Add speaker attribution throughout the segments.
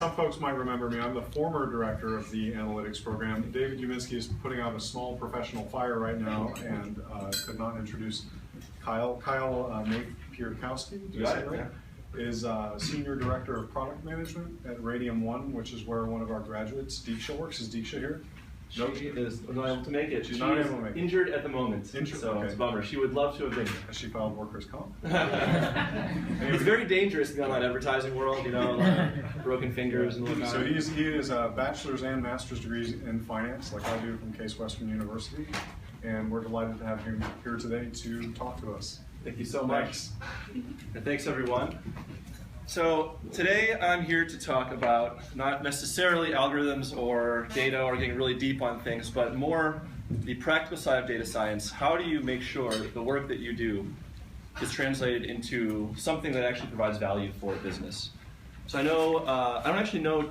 Speaker 1: Some folks might remember me. I'm the former director of the analytics program. David Uminski is putting out a small professional fire right now and could not introduce Kyle. Napierkowski, did I say it right? Yeah. Is Senior Director of Product Management at RadiumOne, which is where one of our graduates, Deeksha, works. Is Deeksha here?
Speaker 2: She is not able to make it.
Speaker 1: She's not able to make it.
Speaker 2: Injured at the moment. Injured, so okay. It's a bummer. She would love to have been here.
Speaker 1: Has she filed workers' comp?
Speaker 2: It's very dangerous in the online advertising world, you know, broken fingers and whatnot.
Speaker 1: So he is a bachelor's and master's degrees in finance, like I do from Case Western University, and we're delighted to have him here today to talk to us.
Speaker 2: Thank you so much. And thanks, everyone. So today I'm here to talk about not necessarily algorithms or data or getting really deep on things, but more the practical side of data science. How do you make sure that the work that you do is translated into something that actually provides value for a business? So I know, I don't actually know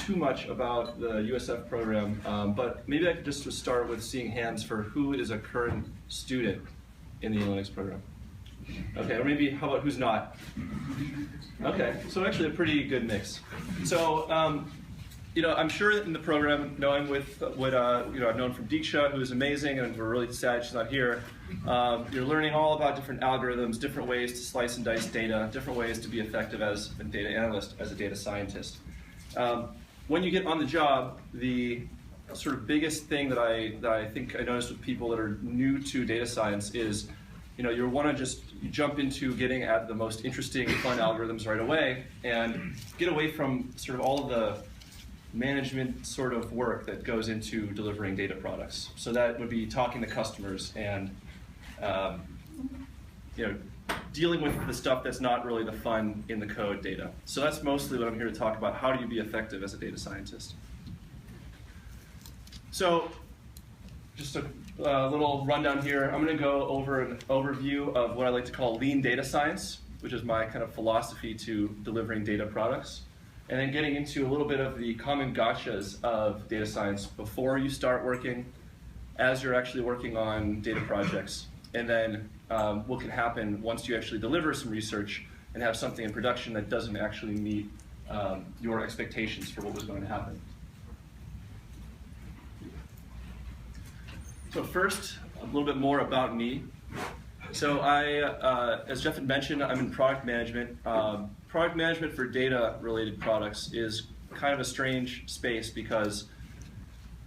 Speaker 2: too much about the USF program, but maybe I could just start with seeing hands for who is a current student in the analytics program. Okay, or maybe how about who's not? Okay, so actually a pretty good mix. So, you know, I'm sure that in the program, knowing with what you know, I've known from Deeksha, who is amazing, and we're really sad she's not here. You're learning all about different algorithms, different ways to slice and dice data, different ways to be effective as a data analyst, as a data scientist. When you get on the job, the sort of biggest thing that I think I noticed with people that are new to data science is, you know, you want to just jump into getting at the most interesting, fun algorithms right away and get away from sort of all of the management sort of work that goes into delivering data products. So that would be talking to customers and you know, dealing with the stuff that's not really the fun in the code data. So that's mostly what I'm here to talk about. How do you be effective as a data scientist? So just a little rundown here. I'm going to go over an overview of what I like to call lean data science, which is my kind of philosophy to delivering data products, and then getting into a little bit of the common gotchas of data science before you start working, as you're actually working on data projects, and then what can happen once you actually deliver some research and have something in production that doesn't actually meet your expectations for what was going to happen. So first, a little bit more about me. So as Jeff had mentioned, I'm in product management. Product management for data-related products is kind of a strange space because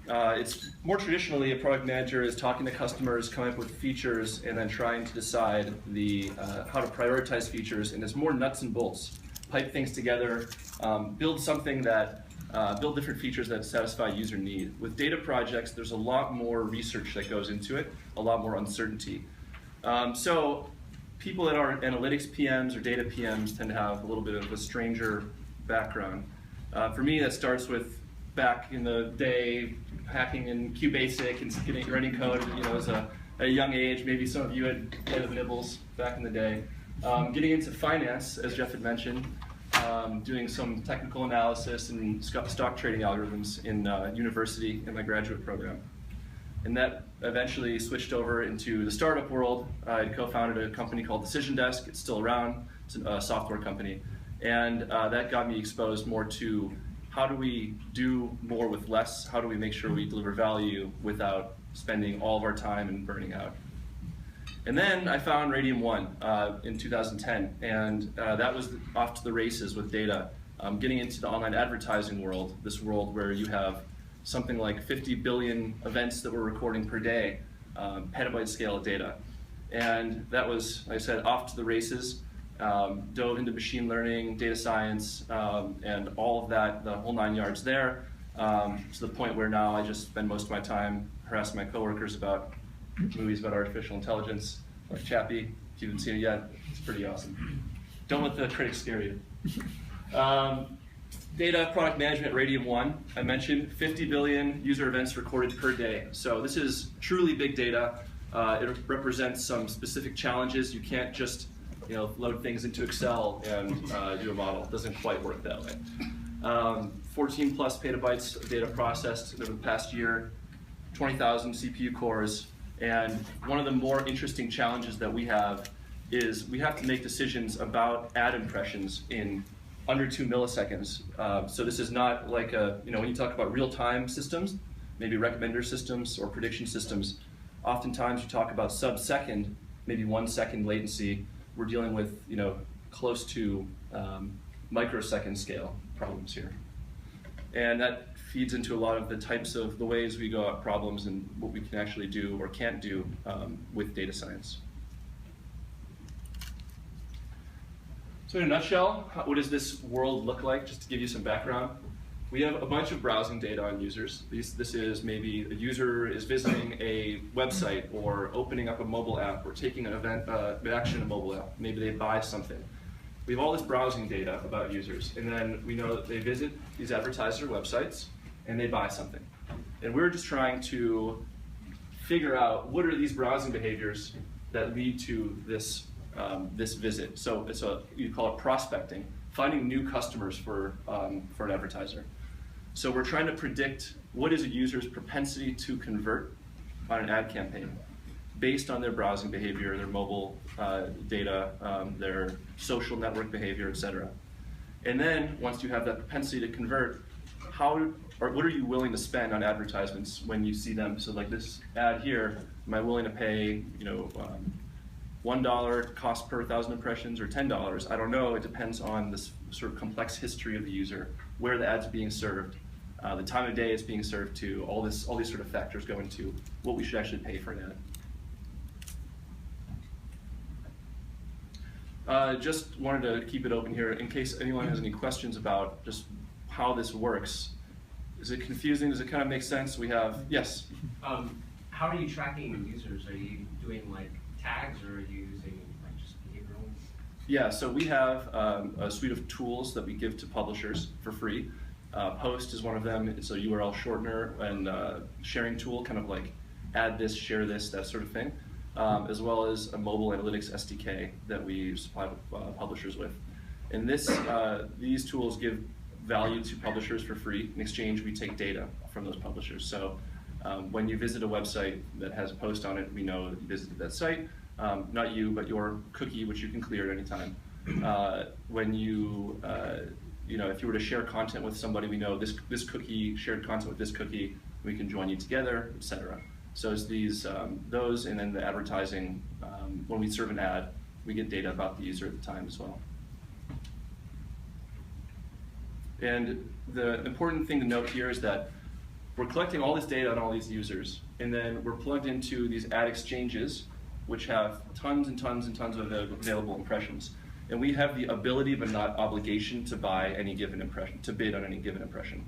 Speaker 2: it's more traditionally a product manager is talking to customers, coming up with features, and then trying to decide how to prioritize features, and it's more nuts and bolts. Pipe things together, build something that build different features that satisfy user need. With data projects, there's a lot more research that goes into it, a lot more uncertainty. So people that are analytics PMs or data PMs tend to have a little bit of a stranger background. For me, that starts with back in the day, hacking in QBasic and writing code, you know, at a young age. Maybe some of you had played with nibbles back in the day. Getting into finance, as Jeff had mentioned, doing some technical analysis and stock trading algorithms in university in my graduate program. And that eventually switched over into the startup world. I co-founded a company called Decision Desk. It's still around. It's a software company. And that got me exposed more to how do we do more with less? How do we make sure we deliver value without spending all of our time and burning out? And then I found RadiumOne in 2010, and that was off to the races with data. Getting into the online advertising world, this world where you have something like 50 billion events that we're recording per day, petabyte scale of data. And that was, like I said, off to the races. Dove into machine learning, data science, and all of that, the whole 9 yards there, to the point where now I just spend most of my time harassing my coworkers about movies about artificial intelligence, like Chappie. If you haven't seen it yet, it's pretty awesome. Don't let the critics scare you. Data product management, RadiumOne. I mentioned 50 billion user events recorded per day. So this is truly big data. It represents some specific challenges. You can't just load things into Excel and do a model. It doesn't quite work that way. 14 plus petabytes of data processed over the past year, 20,000 CPU cores. And one of the more interesting challenges that we have is we have to make decisions about ad impressions in under 2 milliseconds. So this is not like when you talk about real-time systems, maybe recommender systems or prediction systems, oftentimes you talk about sub-second, maybe 1 second latency. We're dealing with close to microsecond scale problems here. And that feeds into a lot of the ways we go at problems and what we can actually do or can't do with data science. So in a nutshell, what does this world look like? Just to give you some background. We have a bunch of browsing data on users. This is maybe a user is visiting a website or opening up a mobile app or taking an action in a mobile app. Maybe they buy something. We have all this browsing data about users, and then we know that they visit these advertiser websites and they buy something. And we're just trying to figure out what are these browsing behaviors that lead to this this visit. So you call it prospecting, finding new customers for an advertiser. So we're trying to predict what is a user's propensity to convert on an ad campaign based on their browsing behavior, their mobile data, their social network behavior, etc. And then once you have that propensity to convert, what are you willing to spend on advertisements when you see them? So like this ad here, am I willing to pay $1 cost per 1,000 impressions or $10? I don't know. It depends on this sort of complex history of the user, where the ad's being served, the time of day it's being served to. All these sort of factors go into what we should actually pay for an ad. Just wanted to keep it open here in case anyone has any questions about just how this works. Is it confusing? Does it kind of make sense? We have, yes?
Speaker 3: How are you tracking users? Are you doing like tags or are you using like just behavioral?
Speaker 2: Yeah, so we have a suite of tools that we give to publishers for free. Post is one of them. It's a URL shortener and sharing tool, kind of like add this, share this, that sort of thing, as well as a mobile analytics SDK that we supply publishers with. And these tools give value to publishers for free. In exchange, we take data from those publishers. So when you visit a website that has a post on it, we know that you visited that site. Not you, but your cookie, which you can clear at any time. When you, if you were to share content with somebody, we know this cookie shared content with this cookie. We can join you together, etc. So it's those, and then the advertising. When we serve an ad, we get data about the user at the time as well. And the important thing to note here is that we're collecting all this data on all these users, and then we're plugged into these ad exchanges, which have tons and tons and tons of available impressions. And we have the ability, but not obligation, to buy any given impression, to bid on any given impression.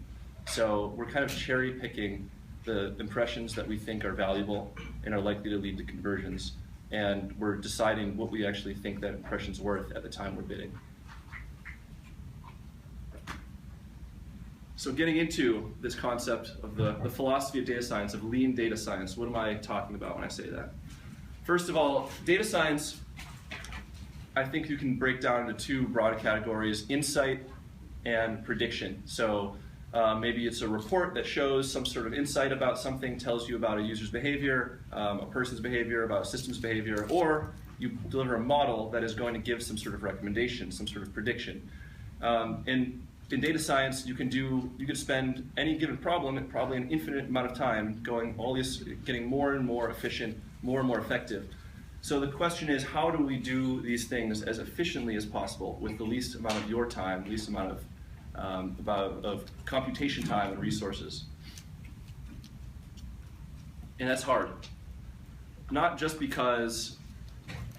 Speaker 2: So we're kind of cherry picking the impressions that we think are valuable and are likely to lead to conversions. And we're deciding what we actually think that impression's worth at the time we're bidding. So getting into this concept of the philosophy of data science, of lean data science, what am I talking about when I say that? First of all, data science, I think you can break down into two broad categories: insight and prediction. So maybe it's a report that shows some sort of insight about something, tells you about a user's behavior, a person's behavior, about a system's behavior, or you deliver a model that is going to give some sort of recommendation, some sort of prediction. In data science, you could spend any given problem, probably an infinite amount of time, getting more and more efficient, more and more effective. So the question is, how do we do these things as efficiently as possible with the least amount of your time, least amount of computation time and resources? And that's hard. Not just because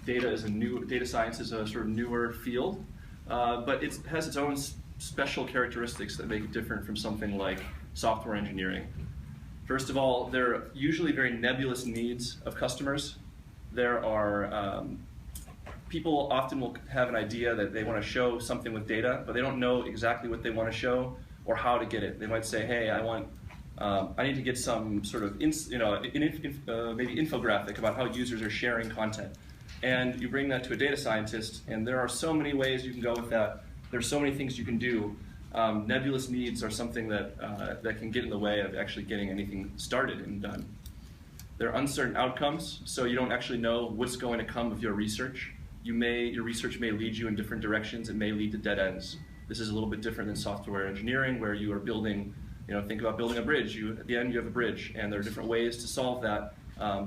Speaker 2: data science is a sort of newer field, but it has its own special characteristics that make it different from something like software engineering. First of all, there are usually very nebulous needs of customers. There are people often will have an idea that they want to show something with data, but they don't know exactly what they want to show or how to get it. They might say, "Hey, I need to get some sort of maybe infographic about how users are sharing content." And you bring that to a data scientist, and there are so many ways you can go with that. There's so many things you can do. Nebulous needs are something that can get in the way of actually getting anything started and done. There are uncertain outcomes, so you don't actually know what's going to come of your research. Your research may lead you in different directions. It may lead to dead ends. This is a little bit different than software engineering, where you are building, think about building a bridge. At the end, you have a bridge, and there are different ways to solve that,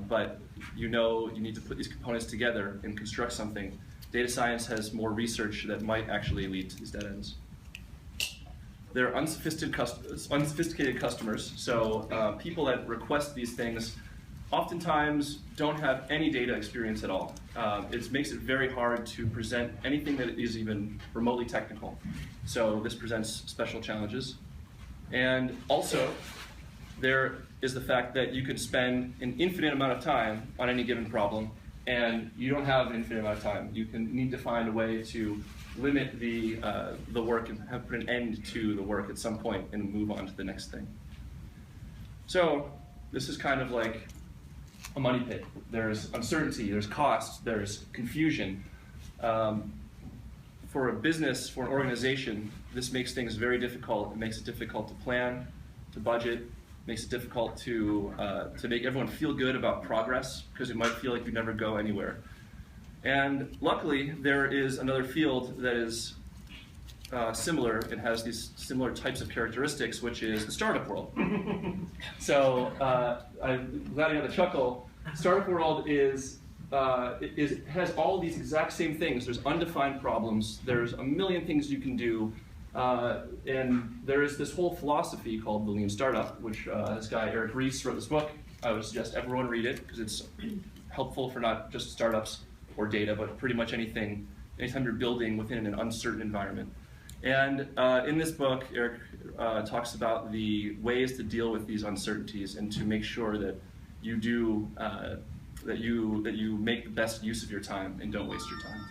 Speaker 2: but you need to put these components together and construct something. Data science has more research that might actually lead to these dead ends. They're unsophisticated customers, so people that request these things oftentimes don't have any data experience at all. It makes it very hard to present anything that is even remotely technical. So this presents special challenges. And also, there is the fact that you could spend an infinite amount of time on any given problem, and you don't have an infinite amount of time. You need to find a way to limit the work and put an end to the work at some point and move on to the next thing. So this is kind of like a money pit. There's uncertainty, there's cost, there's confusion. For a business, for an organization, this makes things very difficult. It makes it difficult to plan, to budget, makes it difficult to make everyone feel good about progress, because it might feel like you never go anywhere. And luckily, there is another field that is similar. It has these similar types of characteristics, which is the startup world. So I'm glad you had a chuckle. Startup world has all these exact same things. There's undefined problems. There's a million things you can do. And there is this whole philosophy called the lean startup, which this guy, Eric Ries, wrote this book. I would suggest everyone read it, because it's helpful for not just startups or data, but pretty much anything, anytime you're building within an uncertain environment. And in this book, Eric talks about the ways to deal with these uncertainties and to make sure that you do that you make the best use of your time and don't waste your time.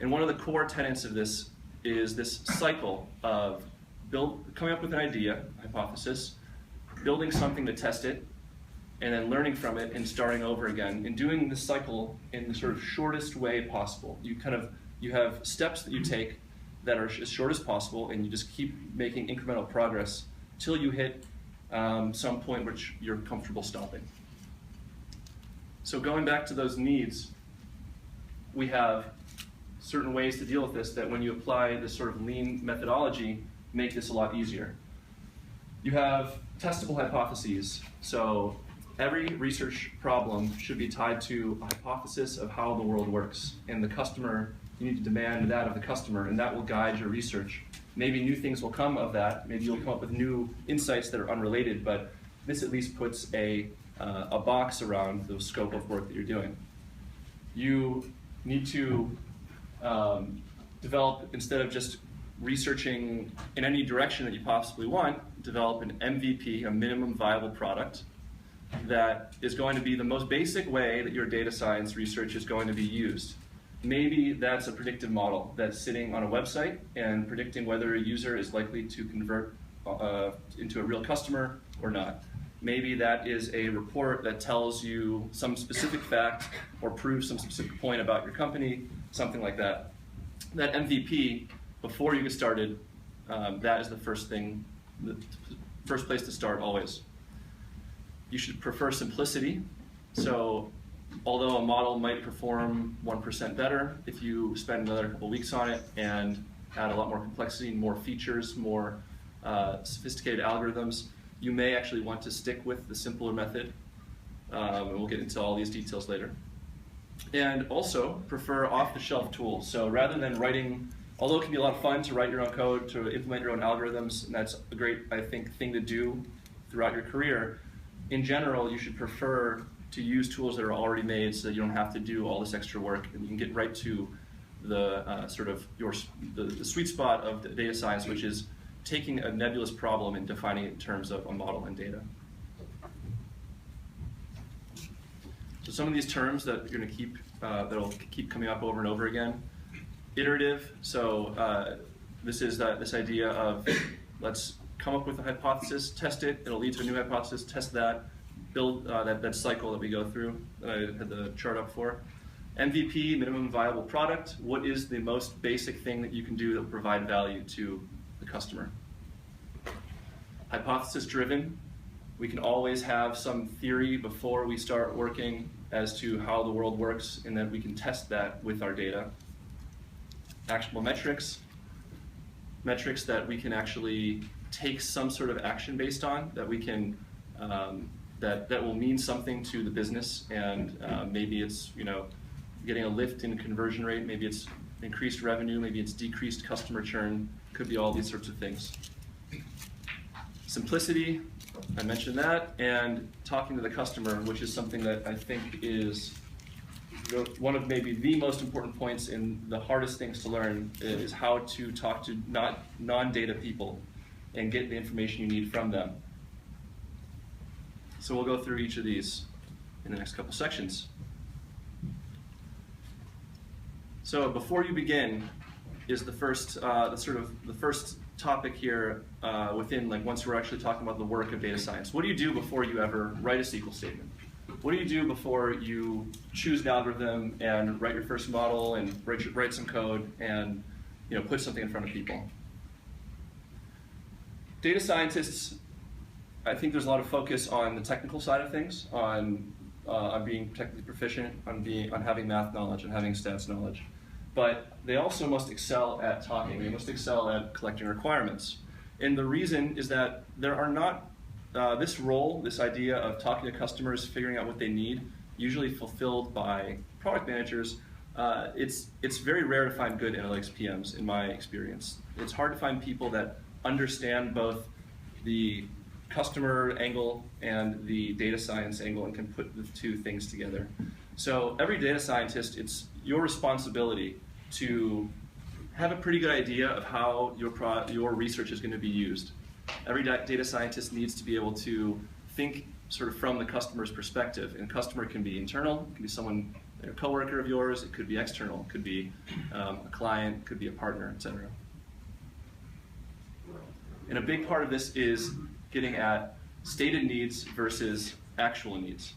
Speaker 2: And one of the core tenets of this is this cycle of coming up with an idea, hypothesis, building something to test it, and then learning from it and starting over again, and doing this cycle in the sort of shortest way possible. You have steps that you take that are as short as possible, and you just keep making incremental progress till you hit some point which you're comfortable stopping. So going back to those needs, we have certain ways to deal with this that, when you apply this sort of lean methodology, make this a lot easier. You have testable hypotheses. So every research problem should be tied to a hypothesis of how the world works. And the customer, you need to demand that of the customer, and that will guide your research. Maybe new things will come of that. Maybe you'll come up with new insights that are unrelated, but this at least puts a box around the scope of work that you're doing. You need to develop, instead of just researching in any direction that you possibly want, develop an MVP, a minimum viable product, that is going to be the most basic way that your data science research is going to be used. Maybe that's a predictive model that's sitting on a website and predicting whether a user is likely to convert into a real customer or not. Maybe that is a report that tells you some specific fact or proves some specific point about your company, something like that. That MVP, before you get started, that is the first thing, the first place to start always. You should prefer simplicity. So although a model might perform 1% better, if you spend another couple weeks on it and add a lot more complexity, more features, more sophisticated algorithms, you may actually want to stick with the simpler method. And we'll get into all these details later. And also prefer off-the-shelf tools. So rather than writing, although it can be a lot of fun to write your own code, to implement your own algorithms, and that's a great, I think, thing to do throughout your career, in general, you should prefer to use tools that are already made so that you don't have to do all this extra work, and you can get right to the the sweet spot of data science, which is taking a nebulous problem and defining it in terms of a model and data. So some of these terms that you're going to keep, that'll keep coming up over and over again. Iterative. So this is this idea of let's come up with a hypothesis, test it. It'll lead to a new hypothesis. Test that. Build that cycle that we go through that I had the chart up for. MVP, minimum viable product. What is the most basic thing that you can do that will provide value to the customer? Hypothesis driven. We can always have some theory before we start working as to how the world works, and then we can test that with our data. Actionable metrics. metrics that we can actually take some sort of action based on, that we can that will mean something to the business, and maybe it's getting a lift in conversion rate, maybe it's increased revenue, maybe it's decreased customer churn, could be all these sorts of things. Simplicity, I mentioned that, and talking to the customer, which is something that I think is one of maybe the most important points in the hardest things to learn, is how to talk to non-data people and get the information you need from them. So we'll go through each of these in the next couple sections. So before you begin is the first the first topic here within, like, once we're actually talking about the work of data science. What do you do before you ever write a SQL statement? What do you do before you choose an algorithm and write your first model and write some code and put something in front of people? Data scientists, I think there's a lot of focus on the technical side of things, on being technically proficient, on having math knowledge and having stats knowledge. But they also must excel at talking. They must excel at collecting requirements. And the reason is that there are not, this role, this idea of talking to customers, figuring out what they need, usually fulfilled by product managers. It's very rare to find good analytics PMs, in my experience. It's hard to find people that understand both the customer angle and the data science angle and can put the two things together. So every data scientist, it's your responsibility to have a pretty good idea of how your research is going to be used. Every data scientist needs to be able to think sort of from the customer's perspective, and customer can be internal, it can be someone, a coworker of yours, it could be external, it could be a client, it could be a partner, etc. And a big part of this is getting at stated needs versus actual needs.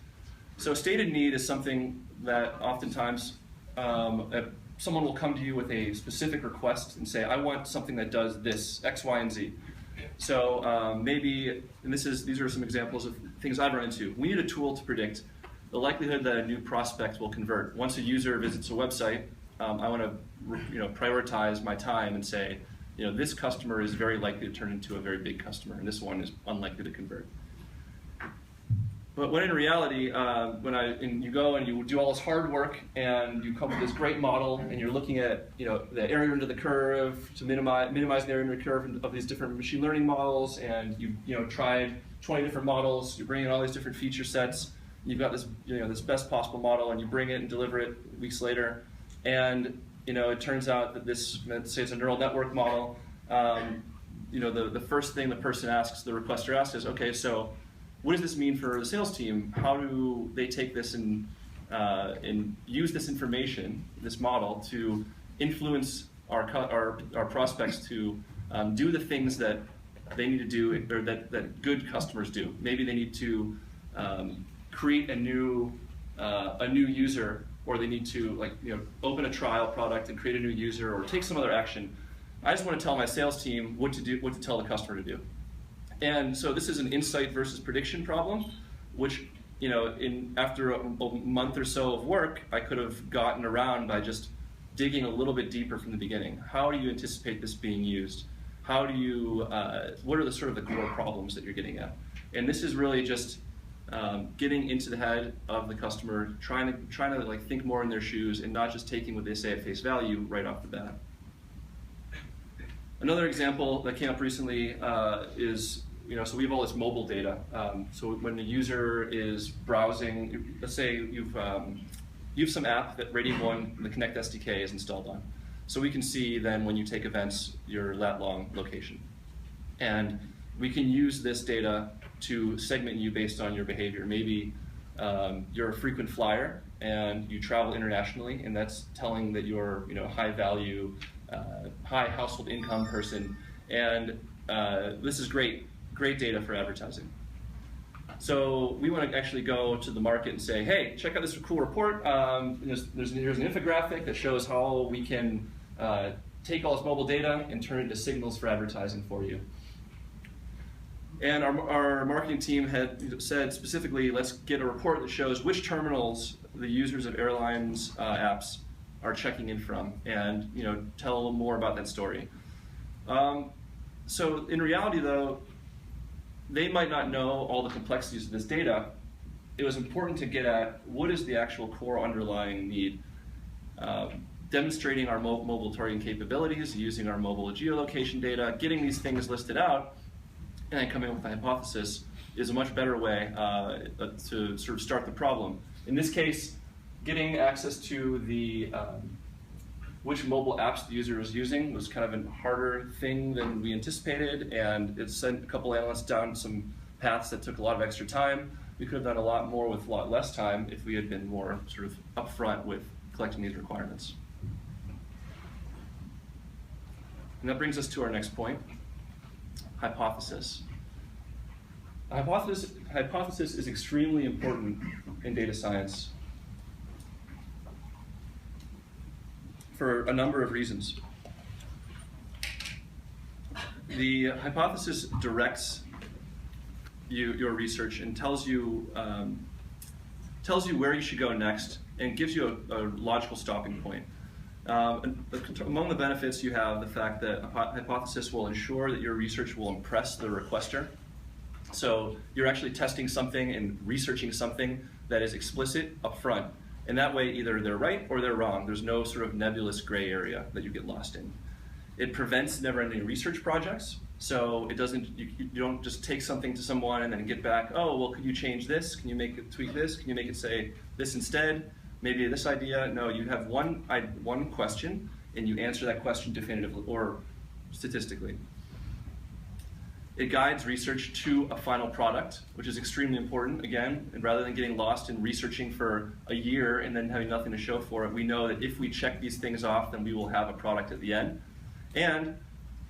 Speaker 2: So stated need is something that oftentimes someone will come to you with a specific request and say, I want something that does this, X, Y, and Z. So maybe, and these are some examples of things I've run into. We need a tool to predict the likelihood that a new prospect will convert. Once a user visits a website, I want to prioritize my time and say, this customer is very likely to turn into a very big customer, and this one is unlikely to convert. But when in reality, you go and you do all this hard work and you come up with this great model, and you're looking at the area under the curve to minimize the area under the curve of these different machine learning models, and you tried 20 different models, you bring in all these different feature sets, you've got this this best possible model, and you bring it and deliver it weeks later, and it turns out that this, let's say it's a neural network model, the first thing the person asks, the requester asks, is, okay, so what does this mean for the sales team? How do they take this and use this information, this model, to influence our prospects to do the things that they need to do, or that good customers do? Maybe they need to create a new user, or they need to open a trial product and create a new user, or take some other action. I just want to tell my sales team what to do, what to tell the customer to do. And so this is an insight versus prediction problem, which after a month or so of work, I could have gotten around by just digging a little bit deeper from the beginning. How do you anticipate this being used? How do you? What are the sort of the core problems that you're getting at? And this is really just getting into the head of the customer, trying to think more in their shoes, and not just taking what they say at face value right off the bat. Another example that came up recently is, so we have all this mobile data. So when the user is browsing, let's say you have some app that RadiumOne, the Connect SDK, is installed on. So we can see then when you take events, your lat-long location. And we can use this data to segment you based on your behavior. Maybe you're a frequent flyer and you travel internationally, and that's telling that you're high value, high household income person, and this is great data for advertising. So we want to actually go to the market and say, hey, check out this cool report. Here's an infographic that shows how we can take all this mobile data and turn it into signals for advertising for you. And our marketing team had said specifically, let's get a report that shows which terminals the users of airlines apps are checking in from, and tell a little more about that story. So in reality, though, they might not know all the complexities of this data. It was important to get at what is the actual core underlying need. Demonstrating our mobile targeting capabilities, using our mobile geolocation data, getting these things listed out, and then coming up with a hypothesis is a much better way to sort of start the problem. In this case, getting access to the which mobile apps the user was using was kind of a harder thing than we anticipated, and it sent a couple analysts down some paths that took a lot of extra time. We could have done a lot more with a lot less time if we had been more sort of upfront with collecting these requirements. And that brings us to our next point, hypothesis. A hypothesis is extremely important in data science for a number of reasons. The hypothesis directs your research and tells you where you should go next and gives you a logical stopping point. Among the benefits, you have the fact that a hypothesis will ensure that your research will impress the requester. So you're actually testing something and researching something that is explicit up front. And that way, either they're right or they're wrong. There's no sort of nebulous gray area that you get lost in. It prevents never-ending research projects. So it doesn't, you don't just take something to someone and then get back, oh, well, could you change this? Can you make it tweak this? Can you make it say this instead? Maybe this idea? No, you have one question and you answer that question definitively or statistically. It guides research to a final product, which is extremely important, again, and rather than getting lost in researching for a year and then having nothing to show for it, we know that if we check these things off, then we will have a product at the end. And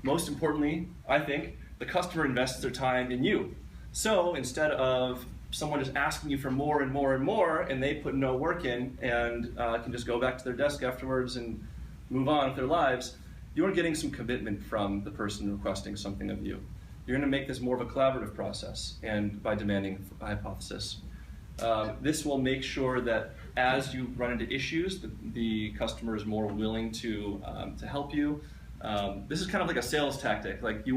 Speaker 2: most importantly, I think, the customer invests their time in you. So instead of someone just asking you for more and more and more, and they put no work in and can just go back to their desk afterwards and move on with their lives, you're getting some commitment from the person requesting something of you. You're going to make this more of a collaborative process, and by demanding a hypothesis. This will make sure that as you run into issues, the customer is more willing to help you. This is kind of like a sales tactic. Like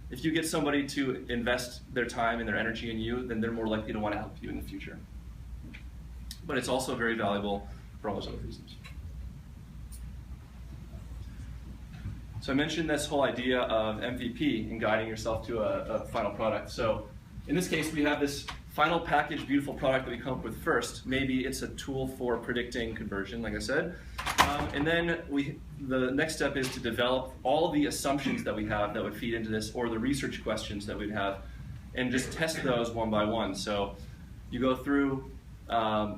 Speaker 2: if you get somebody to invest their time and their energy in you, then they're more likely to want to help you in the future. But it's also very valuable for all those other reasons. So I mentioned this whole idea of MVP and guiding yourself to a final product. So in this case, we have this final packaged, beautiful product that we come up with first. Maybe it's a tool for predicting conversion, like I said. And then the next step is to develop all the assumptions that we have that would feed into this, or the research questions that we'd have, and just test those one by one. So you go through,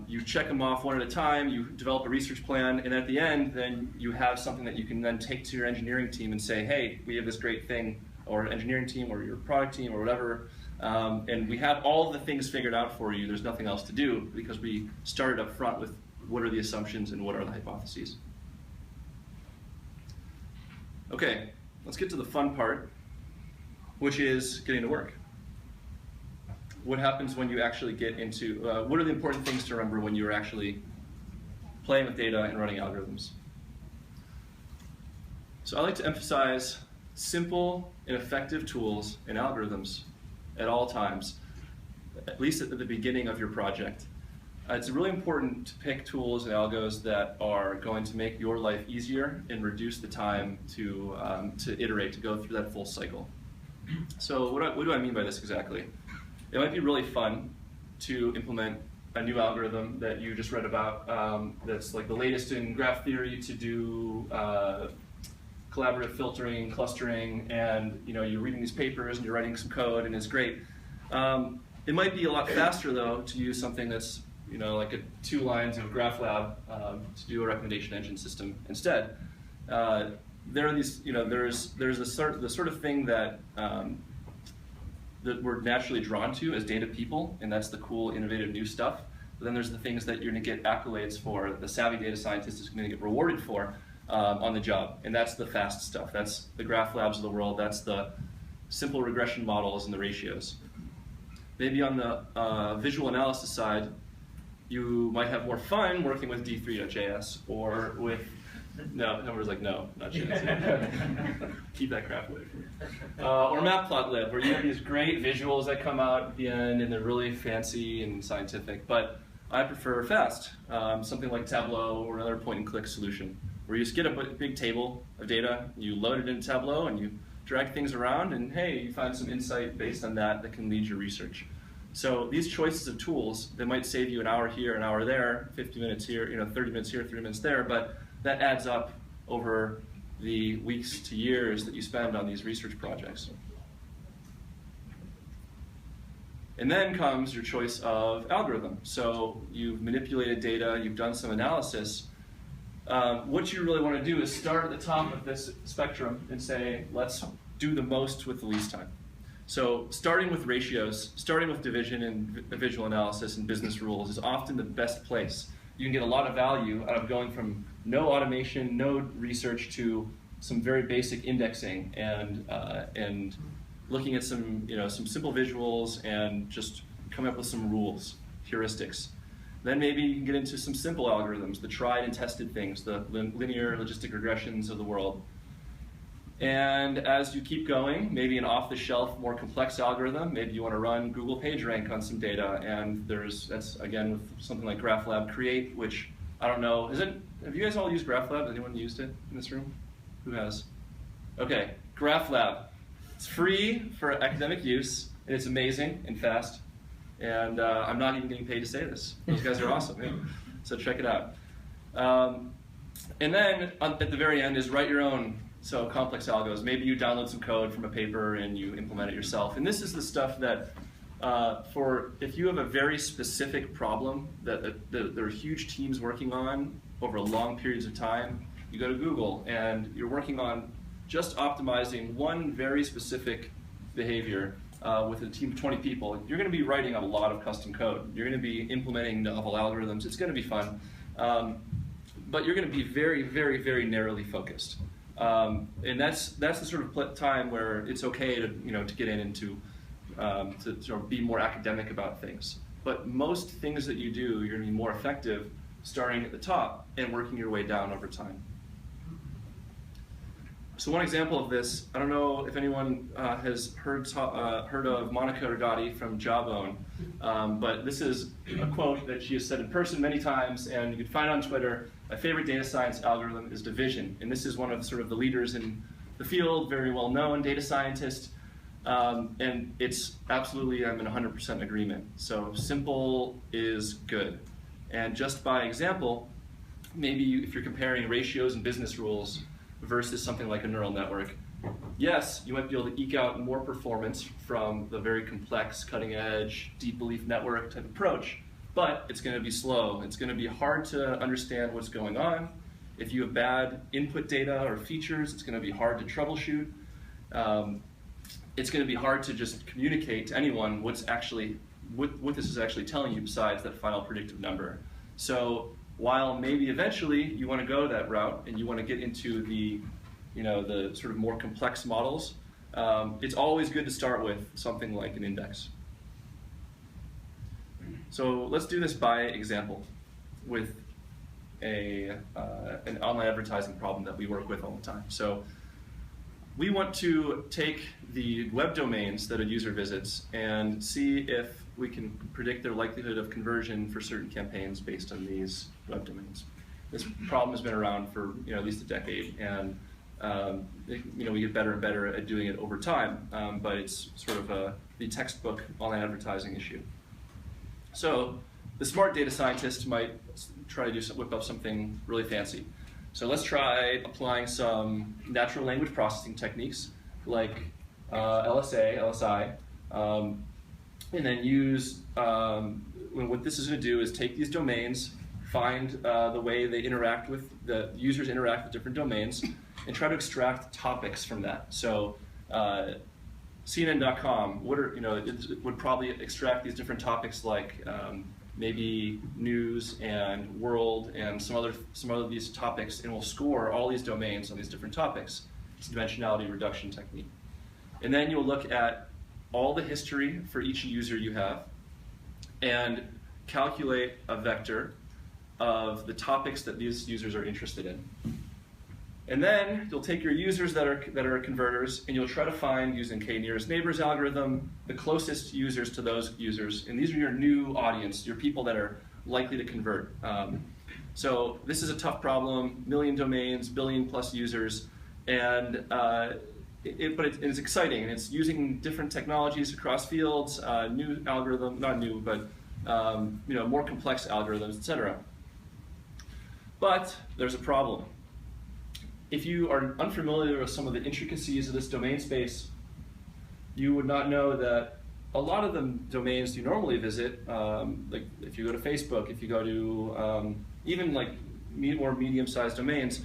Speaker 2: you check them off one at a time, you develop a research plan, and at the end, then you have something that you can then take to your engineering team and say, hey, we have this great thing, or engineering team, or your product team, or whatever, and we have all the things figured out for you. There's nothing else to do because we started up front with what are the assumptions and what are the hypotheses. Okay, let's get to the fun part, which is getting to work. What happens when you actually get into, what are the important things to remember when you're actually playing with data and running algorithms? So I like to emphasize simple and effective tools and algorithms at all times, at least at the beginning of your project. It's really important to pick tools and algos that are going to make your life easier and reduce the time to iterate, to go through that full cycle. So what do I mean by this exactly? It might be really fun to implement a new algorithm that you just read about that's like the latest in graph theory to do collaborative filtering, clustering, and you're reading these papers and you're writing some code and it's great. It might be a lot faster though to use something that's like 2 lines of GraphLab to do a recommendation engine system instead. There are these, there's the sort of thing that we're naturally drawn to as data people, and that's the cool, innovative, new stuff. But then there's the things that you're going to get accolades for, the savvy data scientist is going to get rewarded for on the job, and that's the fast stuff. That's the GraphLabs of the world. That's the simple regression models and the ratios. Maybe on the visual analysis side, you might have more fun working with D3.js or with No, numbers like no, not chance. Keep that crap away from me. Or Matplotlib, where you have these great visuals that come out at the end, and they're really fancy and scientific. But I prefer fast, something like Tableau or another point-and-click solution, where you just get a big table of data, you load it into Tableau, and you drag things around, and hey, you find some insight based on that that can lead your research. So these choices of tools, they might save you an hour here, an hour there, 50 minutes here, 30 minutes here, 30 minutes there, but that adds up over the weeks to years that you spend on these research projects. And then comes your choice of algorithm. So you've manipulated data, you've done some analysis. What you really want to do is start at the top of this spectrum and say, let's do the most with the least time. So starting with ratios, starting with division and visual analysis and business rules is often the best place. You can get a lot of value out of going from no automation, no research to some very basic indexing and looking at some simple visuals and just coming up with some rules, heuristics. Then maybe you can get into some simple algorithms, the tried and tested things, the linear logistic regressions of the world. And as you keep going, maybe an off-the-shelf, more complex algorithm, maybe you want to run Google PageRank on some data, and that's again with something like GraphLab Create, which I don't know, have you guys all used GraphLab? Has anyone used it in this room? Who has? Okay, GraphLab. It's free for academic use, and it's amazing and fast, and I'm not even getting paid to say this. Those guys are awesome, yeah. So check it out. And then at the very end is write your own. So complex algos, maybe you download some code from a paper and you implement it yourself. And this is the stuff that, if you have a very specific problem that there are huge teams working on over long periods of time, you go to Google and you're working on just optimizing one very specific behavior with a team of 20 people. You're going to be writing a lot of custom code. You're going to be implementing novel algorithms. It's going to be fun. But you're going to be very, very, very narrowly focused. And that's the sort of time where it's okay to get in and to sort of be more academic about things. But most things that you do, you're going to be more effective starting at the top and working your way down over time. So one example of this, I don't know if anyone has heard of Monica Rigatti from Jawbone, but this is a quote that she has said in person many times, and you can find it on Twitter. My favorite data science algorithm is division, and this is one of sort of the leaders in the field, very well known data scientist, and it's absolutely, I'm in 100% agreement. So simple is good, and just by example, maybe if you're comparing ratios and business rules versus something like a neural network, yes, you might be able to eke out more performance from the very complex, cutting-edge, deep belief network type approach, but it's going to be slow. It's going to be hard to understand what's going on. If you have bad input data or features, it's going to be hard to troubleshoot. It's going to be hard to just communicate to anyone what this is actually telling you besides that final predictive number. So while maybe eventually you want to go that route and you want to get into the sort of more complex models, it's always good to start with something like an index. So let's do this by example with an online advertising problem that we work with all the time. So we want to take the web domains that a user visits and see if we can predict their likelihood of conversion for certain campaigns based on these web domains. This problem has been around for at least a decade, and we get better and better at doing it over time, but it's sort of the textbook online advertising issue. So the smart data scientist might try to whip up something really fancy. So let's try applying some natural language processing techniques like LSA, LSI, and then use, what this is going to do is take these domains, find the way they interact with, the users interact with different domains, and try to extract topics from that. So CNN.com, it would probably extract these different topics like maybe news and world and some other of these topics, and we'll score all these domains on these different topics. It's a dimensionality reduction technique. And then you'll look at all the history for each user you have and calculate a vector of the topics that these users are interested in. And then you'll take your users that are converters, and you'll try to find, using k-nearest neighbors algorithm, the closest users to those users. And these are your new audience, your people that are likely to convert. So this is a tough problem, million domains, billion plus users, and it's exciting, and it's using different technologies across fields, new algorithm, not new, but more complex algorithms, etc. But there's a problem. If you are unfamiliar with some of the intricacies of this domain space, you would not know that a lot of the domains you normally visit, like if you go to Facebook, if you go to even like more medium-sized domains,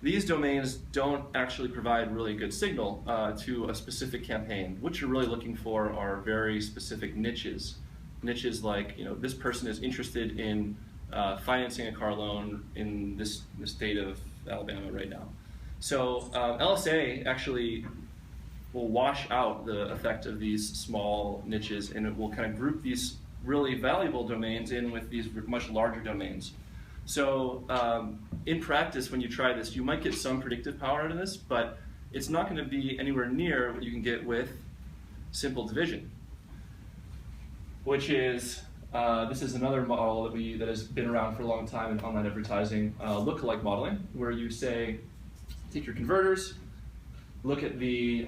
Speaker 2: these domains don't actually provide really good signal to a specific campaign. What you're really looking for are very specific niches. Niches like, this person is interested in financing a car loan in this state of Alabama right now. So LSA actually will wash out the effect of these small niches, and it will kind of group these really valuable domains in with these much larger domains. So in practice, when you try this, you might get some predictive power out of this, but it's not going to be anywhere near what you can get with simple division, which is, this is another model that has been around for a long time in online advertising, lookalike modeling, where you say, take your converters, look at the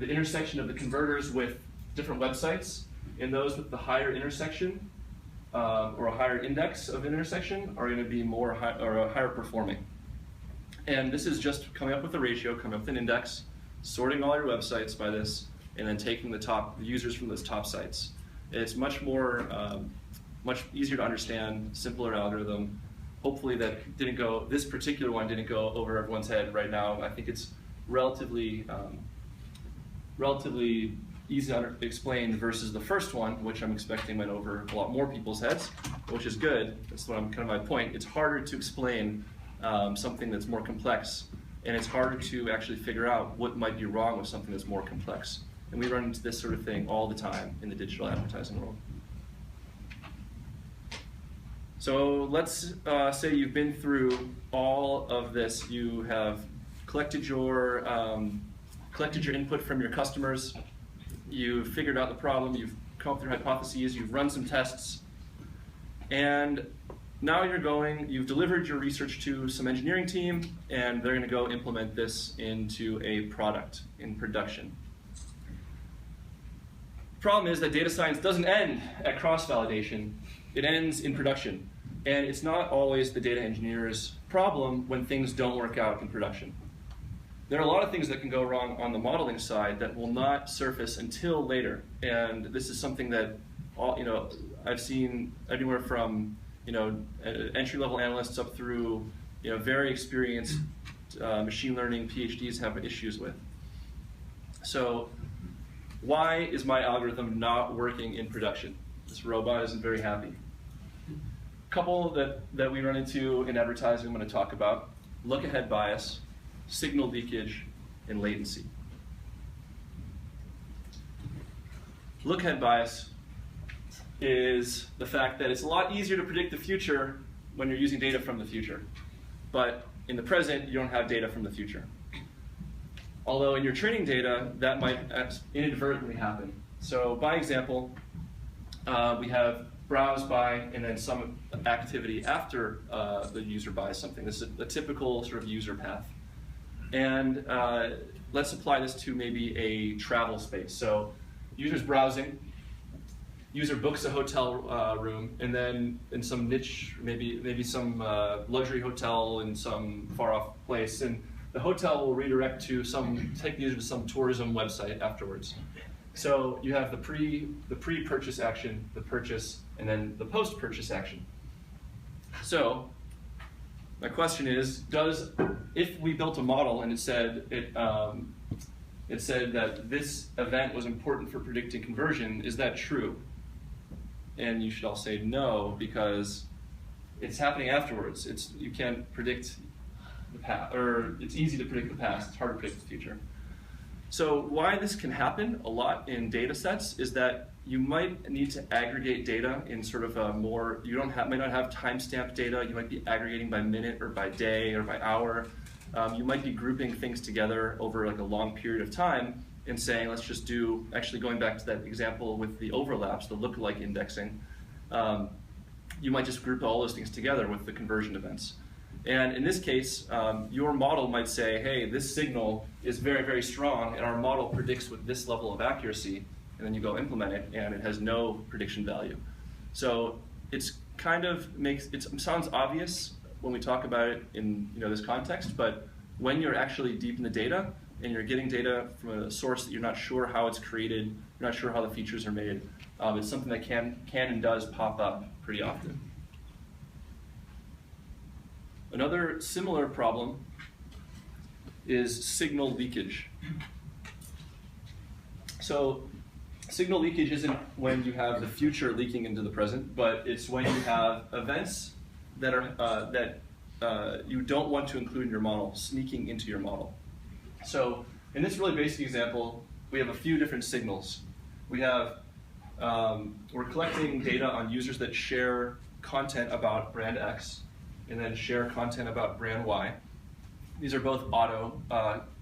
Speaker 2: intersection of the converters with different websites, and those with the higher intersection or a higher index of intersection are going to be higher performing. And this is just coming up with a ratio, coming up with an index, sorting all your websites by this, and then taking the users from those top sites. It's much easier to understand, simpler algorithm. Hopefully this particular one didn't go over everyone's head right now. I think it's relatively easy to explain versus the first one, which I'm expecting went over a lot more people's heads, which is good. That's what kind of my point. It's harder to explain something that's more complex, and it's harder to actually figure out what might be wrong with something that's more complex. And we run into this sort of thing all the time in the digital advertising world. So let's say you've been through all of this. You have collected your input from your customers. You've figured out the problem. You've come up with your hypotheses. You've run some tests. And now you've delivered your research to some engineering team, and they're going to go implement this into a product in production. Problem is that data science doesn't end at cross-validation. It ends in production. And it's not always the data engineer's problem when things don't work out in production. There are a lot of things that can go wrong on the modeling side that will not surface until later. And this is something that I've seen anywhere from entry-level analysts up through very experienced machine learning PhDs have issues with. So why is my algorithm not working in production? This robot isn't very happy. A couple that we run into in advertising I'm going to talk about: look-ahead bias, signal leakage, and latency. Look-ahead bias is the fact that it's a lot easier to predict the future when you're using data from the future. But in the present, you don't have data from the future. Although in your training data, that might inadvertently happen. So by example, we have browse by and then some activity after the user buys something. This is a typical sort of user path. And let's apply this to maybe a travel space. So user's browsing, user books a hotel room, and then in some niche, maybe some luxury hotel in some far off place, and the hotel will redirect to take the user to some tourism website afterwards. So you have the pre-purchase action, the purchase, and then the post-purchase action. So my question is, if we built a model and it said that this event was important for predicting conversion, is that true? And you should all say no, because it's happening afterwards. You can't predict the past, or it's easy to predict the past. It's hard to predict the future. So why this can happen a lot in data sets is that you might need to aggregate data in sort of a might not have timestamped data. You might be aggregating by minute or by day or by hour. You might be grouping things together over like a long period of time and saying, let's just do, actually going back to that example with the overlaps, the lookalike indexing, you might just group all those things together with the conversion events. And in this case, your model might say, hey, this signal is very, very strong, and our model predicts with this level of accuracy, and then you go implement it, and it has no prediction value. So it's kind of it sounds obvious when we talk about it in this context, but when you're actually deep in the data, and you're getting data from a source that you're not sure how it's created, you're not sure how the features are made, it's something that can and does pop up pretty often. Another similar problem is signal leakage. So signal leakage isn't when you have the future leaking into the present, but it's when you have events that are you don't want to include in your model, sneaking into your model. So in this really basic example, we have a few different signals. We have, we're collecting data on users that share content about brand X and then share content about brand Y. These are both auto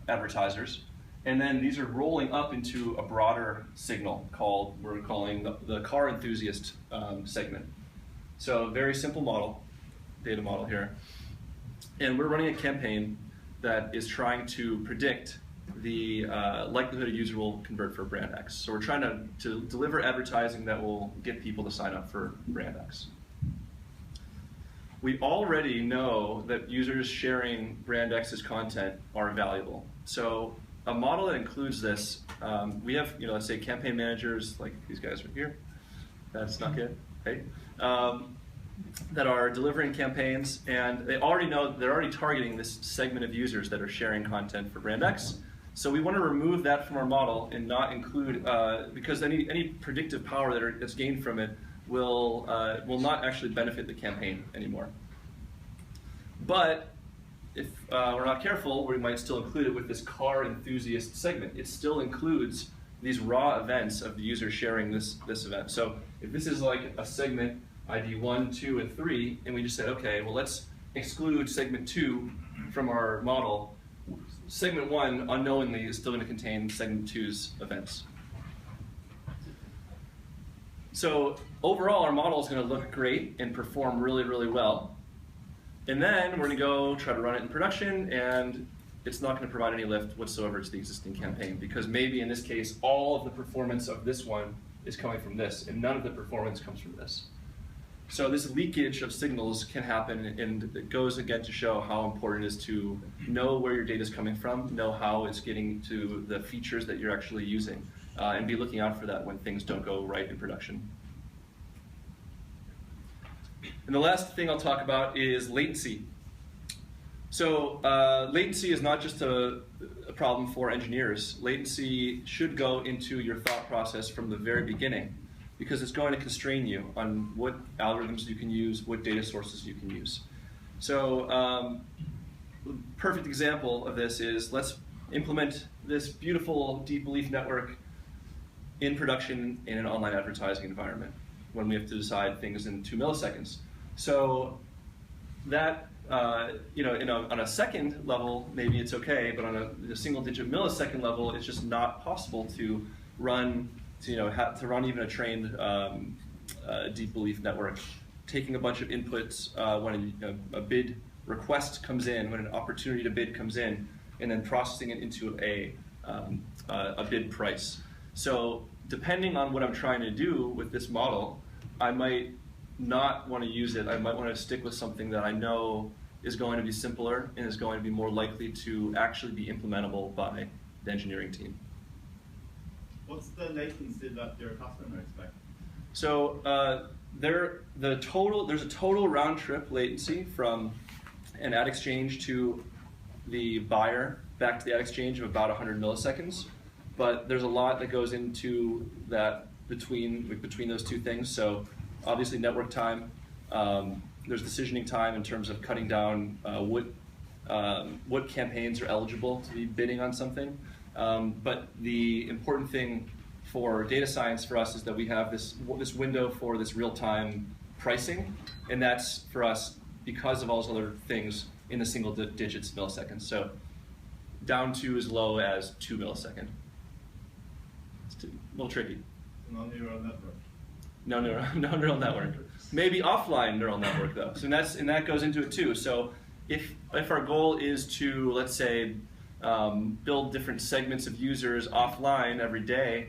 Speaker 2: advertisers. And then these are rolling up into a broader signal we're calling the car enthusiast segment. So very simple model, data model here. And we're running a campaign that is trying to predict the likelihood a user will convert for brand X. So we're trying to deliver advertising that will get people to sign up for brand X. We already know that users sharing brand X's content are valuable. So a model that includes this, we have, let's say campaign managers, like these guys right here. That's not good, hey? That are delivering campaigns, and they already know, they're already targeting this segment of users that are sharing content for brand X. So we want to remove that from our model and not include, because any predictive power that's gained from it will not actually benefit the campaign anymore. But if we're not careful, we might still include it with this car enthusiast segment. It still includes these raw events of the user sharing this event. So if this is like a segment ID 1, 2, and 3, and we just said, okay, well, let's exclude segment 2 from our model. Segment 1, unknowingly, is still going to contain segment 2's events. So overall, our model is going to look great and perform really, really well. And then we're going to go try to run it in production, and it's not going to provide any lift whatsoever to the existing campaign, because maybe in this case, all of the performance of this one is coming from this, and none of the performance comes from this. So this leakage of signals can happen, and it goes again to show how important it is to know where your data is coming from, know how it's getting to the features that you're actually using, and be looking out for that when things don't go right in production. And the last thing I'll talk about is latency. So latency is not just a problem for engineers. Latency should go into your thought process from the very beginning, because it's going to constrain you on what algorithms you can use, what data sources you can use. So perfect example of this is, let's implement this beautiful deep belief network in production in an online advertising environment when we have to decide things in 2 milliseconds. So that, on a second level, maybe it's okay, but on a single-digit millisecond level, it's just not possible to run, to run even a trained deep belief network, taking a bunch of inputs when a bid request comes in, when an opportunity to bid comes in, and then processing it into a bid price. So depending on what I'm trying to do with this model, I might not want to use it. I might want to stick with something that I know is going to be simpler and is going to be more likely to actually be implementable by the engineering team.
Speaker 4: What's the latency that your customer expects?
Speaker 2: So there's a total round trip latency from an ad exchange to the buyer back to the ad exchange of about 100 milliseconds. But there's a lot that goes into that between those two things. So obviously network time, there's decisioning time in terms of cutting down what campaigns are eligible to be bidding on something. But the important thing for data science for us is that we have this window for this real-time pricing, and that's for us, because of all those other things, in the single digits milliseconds. So down to as low as 2 milliseconds. It's a little tricky.
Speaker 4: Non-neural network.
Speaker 2: No neural network. Maybe offline neural network though. So that goes into it too. So if our goal is to, let's say, build different segments of users offline every day,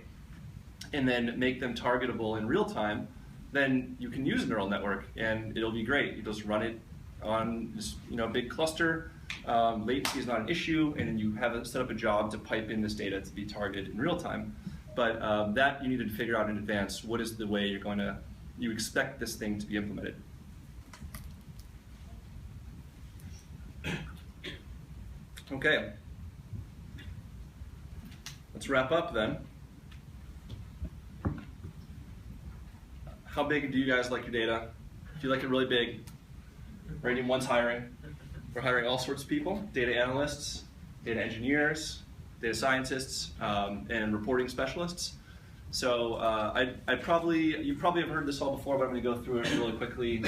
Speaker 2: and then make them targetable in real time, then you can use a neural network and it'll be great. You just run it on this big cluster. Latency is not an issue, and you have set up a job to pipe in this data to be targeted in real time. But that you need to figure out in advance. What is the way you expect this thing to be implemented? Okay. Let's wrap up then. How big do you guys like your data? If you like it really big, RadiumOne's hiring. We're hiring all sorts of people: data analysts, data engineers, data scientists, and reporting specialists. So you probably have heard this all before, but I'm going to go through it really quickly.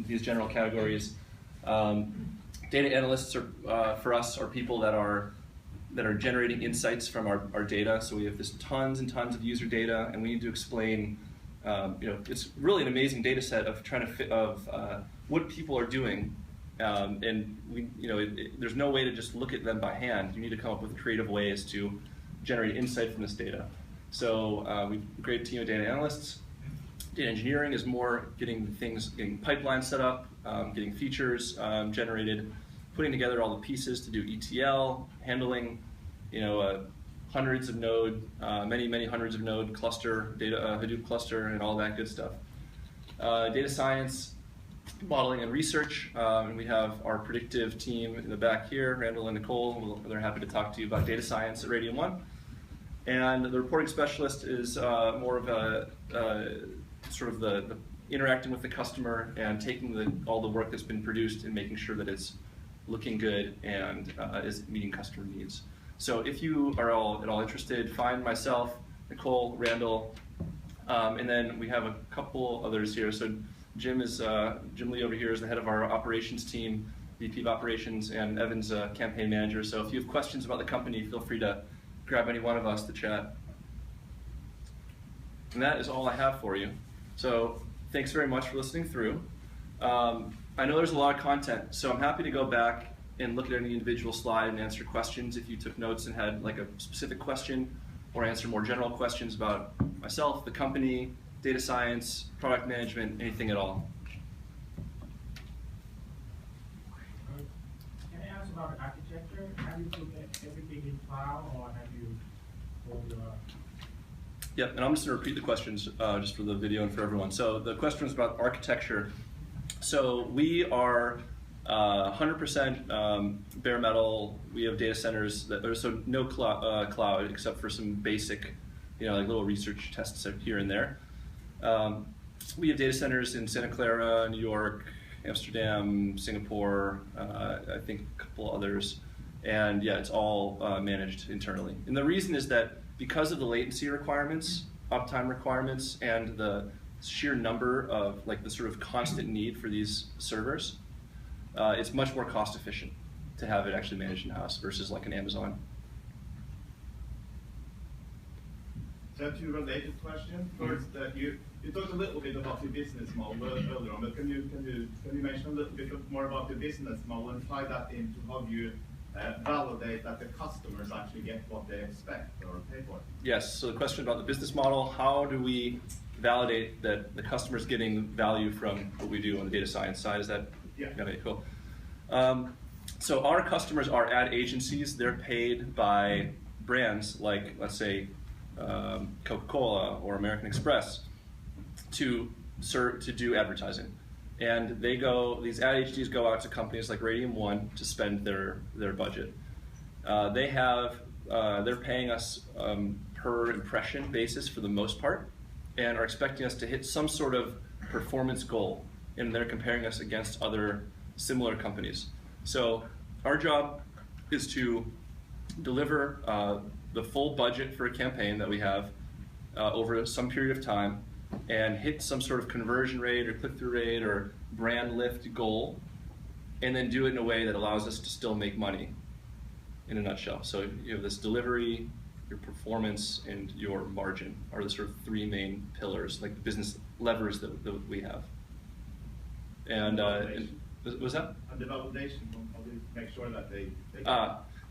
Speaker 2: These general categories. Data analysts are for us are people that are generating insights from our data. So we have this tons and tons of user data, and we need to explain. It's really an amazing data set of trying to what people are doing. And there's no way to just look at them by hand. You need to come up with creative ways to generate insight from this data. So we've a great team of data analysts. Data engineering is more getting pipelines set up, getting features generated, putting together all the pieces to do ETL, handling, hundreds of node, many hundreds of node cluster, Hadoop cluster, and all that good stuff. Data science, modeling and research, and we have our predictive team in the back here, Randall and Nicole. They're happy to talk to you about data science at RadiumOne. And the reporting specialist is more of a sort of the interacting with the customer and taking all the work that's been produced and making sure that it's looking good and is meeting customer needs. So if you are at all interested, find myself, Nicole, Randall, and then we have a couple others here. So Jim Lee over here is the head of our operations team, VP of operations, and Evan's campaign manager. So if you have questions about the company, feel free to grab any one of us to chat. And that is all I have for you. So thanks very much for listening through. I know there's a lot of content, so I'm happy to go back and look at any individual slide and answer questions if you took notes and had like a specific question, or answer more general questions about myself, the company, data science, product management, anything at all.
Speaker 5: Can I ask about the architecture? Have you put everything in cloud, or have you
Speaker 2: Yep, and I'm just going to repeat the questions just for the video and for everyone. So the question was about architecture. So we are 100% bare metal. We have data centers so no cloud except for some basic, like little research tests here and there. We have data centers in Santa Clara, New York, Amsterdam, Singapore, I think a couple others. And yeah, it's all managed internally. And the reason is that because of the latency requirements, uptime requirements, and the sheer number of the sort of constant need for these servers, it's much more cost efficient to have it actually managed in-house versus like an Amazon.
Speaker 4: So I have two related questions. First, you talked a little bit about your business model earlier on, but can you mention a little bit more about the business model and tie that into how you validate that the customers actually get what they expect or pay for?
Speaker 2: Yes, so the question about the business model, how do we validate that the customer's getting value from what we do on the data science side? Is that?
Speaker 4: Yeah.
Speaker 2: Okay, cool. So our customers are ad agencies. They're paid by brands like, let's say, Coca-Cola or American Express to do advertising. And these ad agencies go out to companies like RadiumOne to spend their budget. They're paying us per impression basis for the most part, and are expecting us to hit some sort of performance goal, and they're comparing us against other similar companies. So our job is to deliver the full budget for a campaign that we have over some period of time, and hit some sort of conversion rate or click-through rate or brand lift goal, and then do it in a way that allows us to still make money, in a nutshell. So you have this delivery, your performance, and your margin are the sort of three main pillars, like the business levers that we have. And was that?
Speaker 4: And the validation, how do you make sure that they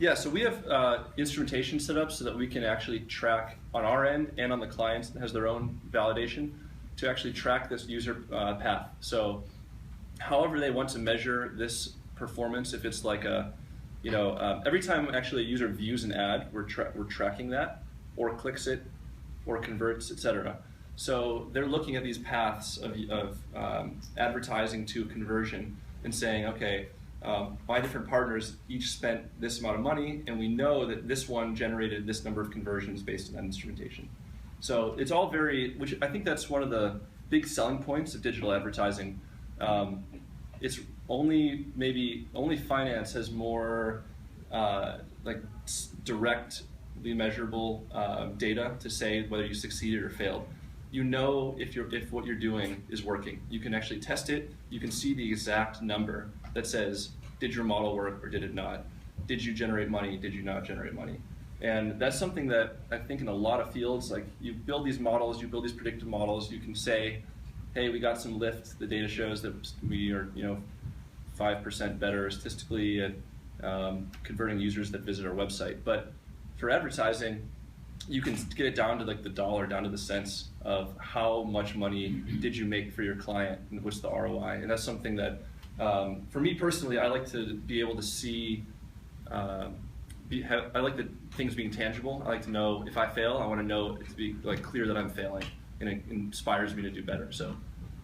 Speaker 2: yeah, so we have instrumentation set up so that we can actually track on our end and on the clients that has their own validation to actually track this user path. So however they want to measure this performance, if it's like a, every time actually a user views an ad, we're tracking that, or clicks it, or converts, etc. So they're looking at these paths of advertising to conversion and saying, okay, my different partners each spent this amount of money, and we know that this one generated this number of conversions based on that instrumentation. So it's all which I think that's one of the big selling points of digital advertising. It's only finance has more like directly measurable data to say whether you succeeded or failed. You know if what you're doing is working. You can actually test it. You can see the exact number that says, did your model work or did it not? Did you generate money? Did you not generate money? And that's something that I think in a lot of fields, like you build these models, you build these predictive models, you can say, hey, we got some lift. The data shows that we are 5% better statistically at converting users that visit our website. But for advertising, you can get it down to like the dollar, down to the cents of how much money did you make for your client and what's the ROI. And that's something that, for me personally, I like to be able to see, I like the things being tangible. I like to know if I fail, I want to know it to be like clear that I'm failing, and it inspires me to do better. So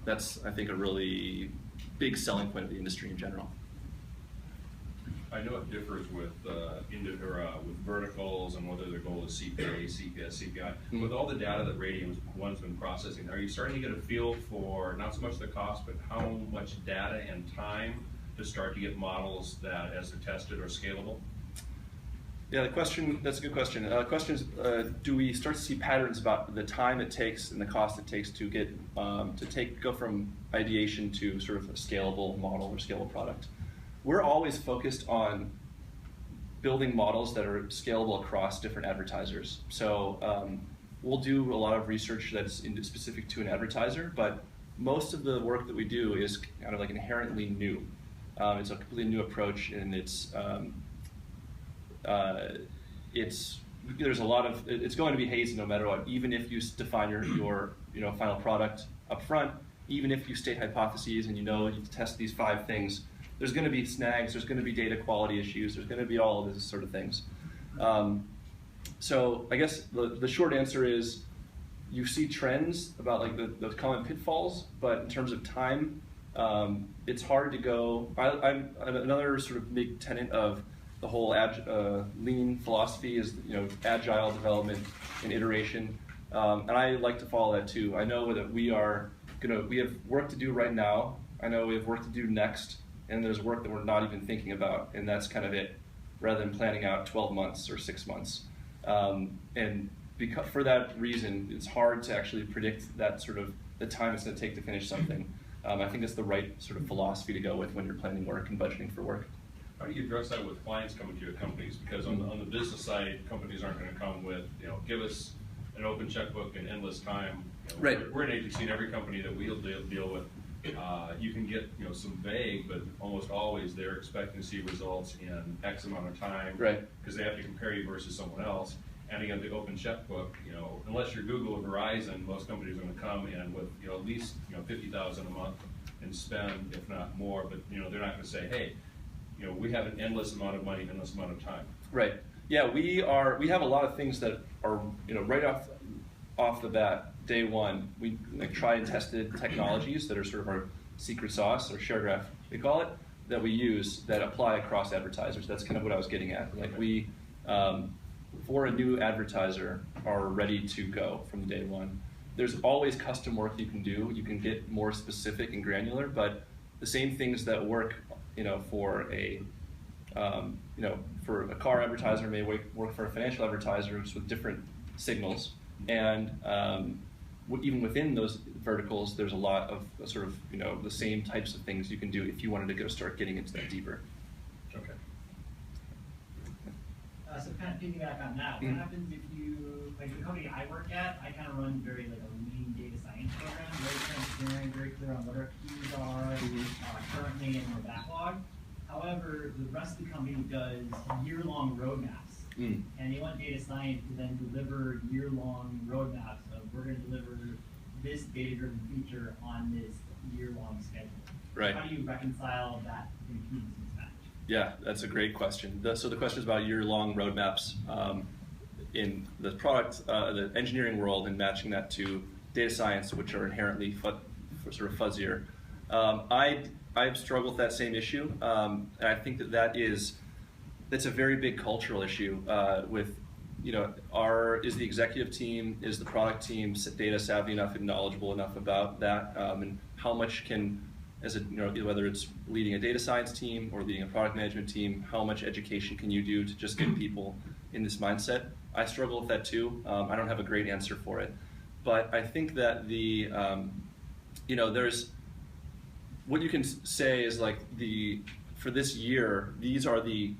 Speaker 2: that's, I think, a really big selling point of the industry in general.
Speaker 6: I know it differs with with verticals and whether their goal is CPA, CPS, CPI.
Speaker 2: Mm-hmm.
Speaker 6: With all the data that RadiumOne's been processing, are you starting to get a feel for not so much the cost, but how much data and time to start to get models that, as they're tested, are scalable?
Speaker 2: Yeah, that's a good question. The question is, do we start to see patterns about the time it takes and the cost it takes to get go from ideation to sort of a scalable model or scalable product? We're always focused on building models that are scalable across different advertisers. So we'll do a lot of research that's specific to an advertiser, but most of the work that we do is kind of like inherently new. It's a completely new approach, and it's going to be hazy no matter what. Even if you define your final product up front, even if you state hypotheses and you test these 5 things, there's going to be snags, there's going to be data quality issues, there's going to be all of these sort of things. So I guess the short answer is you see trends about like those common pitfalls, but in terms of time, it's hard to go. I'm another sort of big tenet of the whole lean philosophy is agile development and iteration, and I like to follow that too. I know that we have work to do right now. I know we have work to do next, and there's work that we're not even thinking about, and that's kind of it, rather than planning out 12 months or 6 months. And for that reason, it's hard to actually predict that sort of the time it's going to take to finish something. I think that's the right sort of philosophy to go with when you're planning work and budgeting for work.
Speaker 6: How do you address that with clients coming to your companies? Because on the business side, companies aren't going to come with, give us an open checkbook and endless time.
Speaker 2: Right.
Speaker 6: We're an agency, and every company that we'll deal with, you can get some vague, but almost always they're expecting to see results in X amount of time.
Speaker 2: Right.
Speaker 6: Because they have to compare you versus someone else. And again, the open checkbook, unless you're Google or Verizon, most companies are going to come in with at least $50,000 a month and spend, if not more. But they're not going to say, hey, we have an endless amount of money, endless amount of time.
Speaker 2: Right. Yeah, we have a lot of things that are right off the bat, day one. We try and tested technologies that are sort of our secret sauce, or share graph, we call it, that we use that apply across advertisers. That's kind of what I was getting at. Like we, for a new advertiser, are ready to go from day one. There's always custom work you can do. You can get more specific and granular, but the same things that work, for a car advertiser may work for a financial advertiser with different signals. And even within those verticals, there's a lot of sort of, you know, the same types of things you can do if you wanted to go start getting into that deeper.
Speaker 6: Okay.
Speaker 7: So kind of piggyback on that, what happens if you, like the company I work at, I kind of run very like a lean data science program, very transparent, very clear on what our queues are currently and our backlog. However, the rest of the company does year-long roadmaps, and they want data science to then deliver year-long roadmaps of we're going to deliver this data-driven feature on this year-long schedule.
Speaker 2: Right.
Speaker 7: How do you reconcile that impedance mismatch?
Speaker 2: Yeah, that's a great question. So the question is about year-long roadmaps in the product, the engineering world, and matching that to data science, which are inherently sort of fuzzier. I've struggled with that same issue, and I think that's a very big cultural issue with, you know, is the executive team, is the product team data savvy enough and knowledgeable enough about that, and how much can, as a, you know, whether it's leading a data science team or leading a product management team, how much education can you do to just get people in this mindset? I struggle with that too. I don't have a great answer for it, but I think that the, you know, there's, what you can say is like for this year, these are the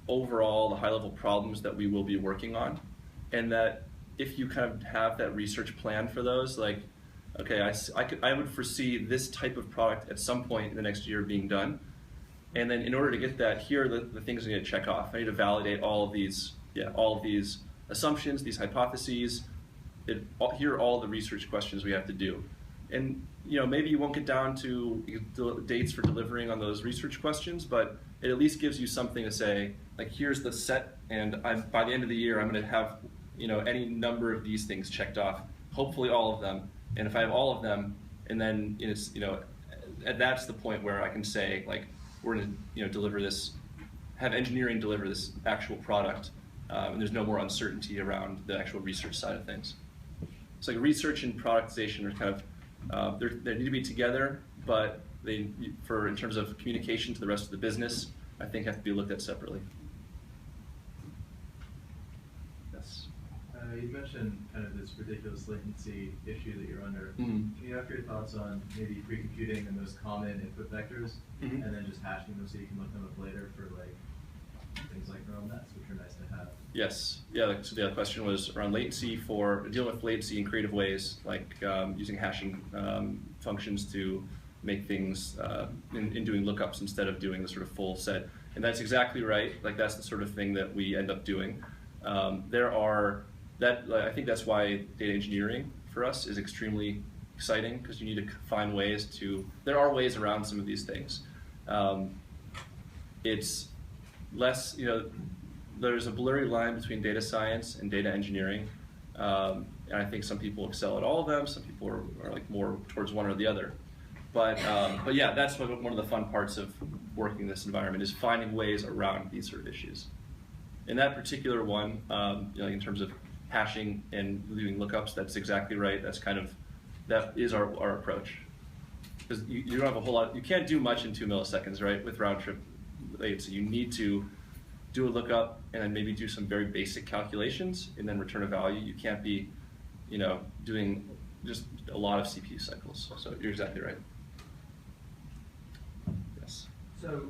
Speaker 2: high-level problems that we will be working on, and that if you kind of have that research plan for those, like, okay, I would foresee this type of product at some point in the next year being done, and then in order to get that, here are the things I need to check off. I need to validate all of these assumptions, these hypotheses. Here are all the research questions we have to do, and you know, maybe you won't get down to dates for delivering on those research questions, but it at least gives you something to say, like, here's the set, and by the end of the year, I'm going to have, you know, any number of these things checked off, hopefully all of them. And if I have all of them, and then it's, you know, that's the point where I can say, like, we're going to, you know, deliver this, have engineering deliver this actual product, and there's no more uncertainty around the actual research side of things. So like research and productization are kind of, they need to be together, but in terms of communication to the rest of the business, I think have to be looked at separately. Yes.
Speaker 8: You mentioned kind of this ridiculous latency issue that you're under.
Speaker 2: Mm-hmm.
Speaker 8: Can you have your thoughts on maybe pre-computing the most common input vectors,
Speaker 2: mm-hmm.
Speaker 8: and then just hashing them so you can look them up later for like things like neural nets, which are nice to have?
Speaker 2: Yes. Yeah. So the other question was around latency, for dealing with latency in creative ways, like using hashing functions to make things in doing lookups instead of doing the sort of full set. And that's exactly right. Like that's the sort of thing that we end up doing. I think that's why data engineering for us is extremely exciting, because you need to find ways to. There are ways around some of these things. It's less, you know, there's a blurry line between data science and data engineering, and I think some people excel at all of them. Some people are like more towards one or the other. But yeah, that's one of the fun parts of working in this environment, is finding ways around these sort of issues. In that particular one, you know, in terms of hashing and doing lookups, that's exactly right. That is our approach. Because you don't have a whole lot, you can't do much in 2 milliseconds, right, with round trip latency. You need to do a lookup and then maybe do some very basic calculations and then return a value. You can't be, you know, doing just a lot of CPU cycles. So you're exactly right. Yes.
Speaker 9: So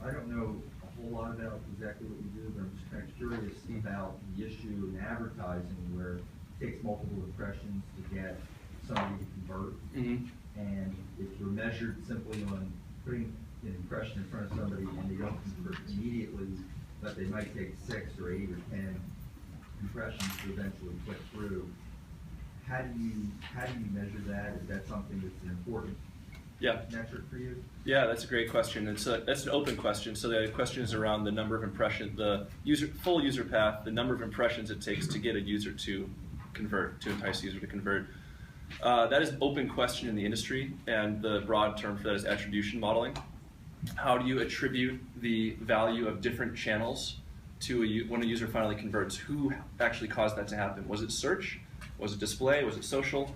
Speaker 9: I don't know a whole lot about exactly what you do, but I'm just kind of curious about the issue in advertising where it takes multiple impressions to get somebody to convert.
Speaker 2: Mm-hmm.
Speaker 9: And if you're measured simply on putting an impression in front of somebody and they don't convert immediately, but they might take 6 or 8 or 10 impressions to eventually click through, how do you measure that? Is that something that's an important metric for you? Yeah,
Speaker 2: that's a great question. That's an open question. So the question is around the number of impressions, the full user path, the number of impressions it takes to get a user to convert, to entice a user to convert. That is an open question in the industry, and the broad term for that is attribution modeling. How do you attribute the value of different channels to when a user finally converts? Who actually caused that to happen? Was it search? Was it display? Was it social?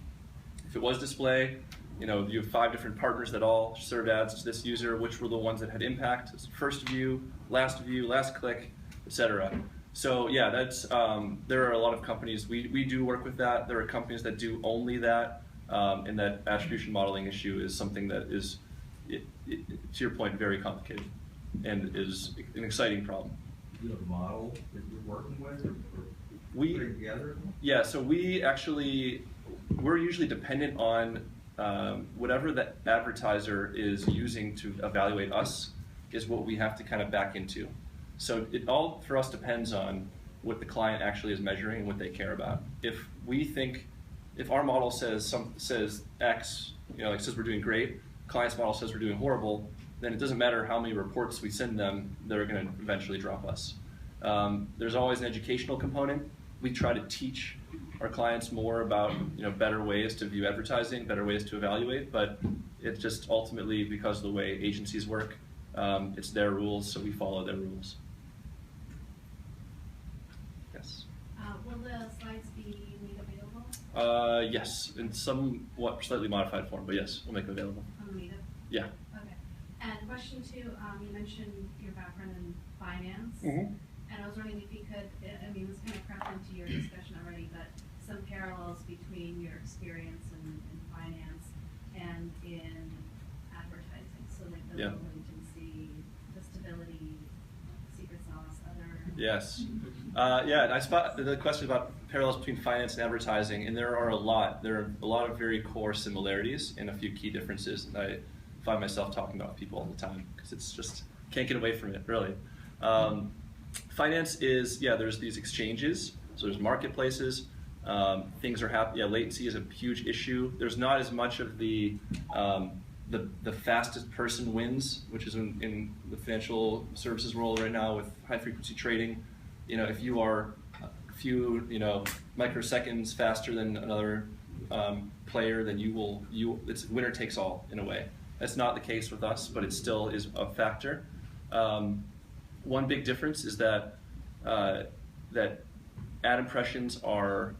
Speaker 2: If it was display, you know, you have 5 different partners that all served ads to this user. Which were the ones that had impact? First view, last click, etc. So yeah, that's there are a lot of companies, we do work with that. There are companies that do only that, and that attribution modeling issue is something that is, to your point, very complicated and is an exciting problem.
Speaker 9: Do you have a model that you're working with or
Speaker 2: We,
Speaker 9: putting together?
Speaker 2: yeah, so we're usually dependent on whatever the advertiser is using to evaluate us is what we have to kind of back into. So it all for us depends on what the client actually is measuring and what they care about. If we think, if our model says X, like says we're doing great, client's model says we're doing horrible, then it doesn't matter how many reports we send them, they're going to eventually drop us. There's always an educational component. We try to teach our clients more about better ways to view advertising, better ways to evaluate, but it's just ultimately because of the way agencies work. It's their rules, so we follow their rules. Yes?
Speaker 10: Will the slides be made available?
Speaker 2: Yes, in somewhat slightly modified form, but yes, we'll make it available.
Speaker 10: On the meetup?
Speaker 2: Yeah.
Speaker 10: Okay. And question 2, you mentioned your background in finance.
Speaker 2: Mm-hmm.
Speaker 10: And I was wondering if you could, I mean, this kind of crept into your discussion already, but some parallels between your experience in finance and in advertising. So like the low latency, the stability, secret sauce, other.
Speaker 2: Yes. Yeah, and I spot the question about parallels between finance and advertising, and there are a lot. There are a lot of very core similarities and a few key differences. And I find myself talking about people all the time because it's just, can't get away from it, really. Finance is, there's these exchanges, so there's marketplaces, things are happening, latency is a huge issue. There's not as much of the fastest person wins, which is in the financial services world right now with high frequency trading. If you are a few, microseconds faster than another player, then it's winner takes all in a way. That's not the case with us, but it still is a factor. One big difference is that that ad impressions are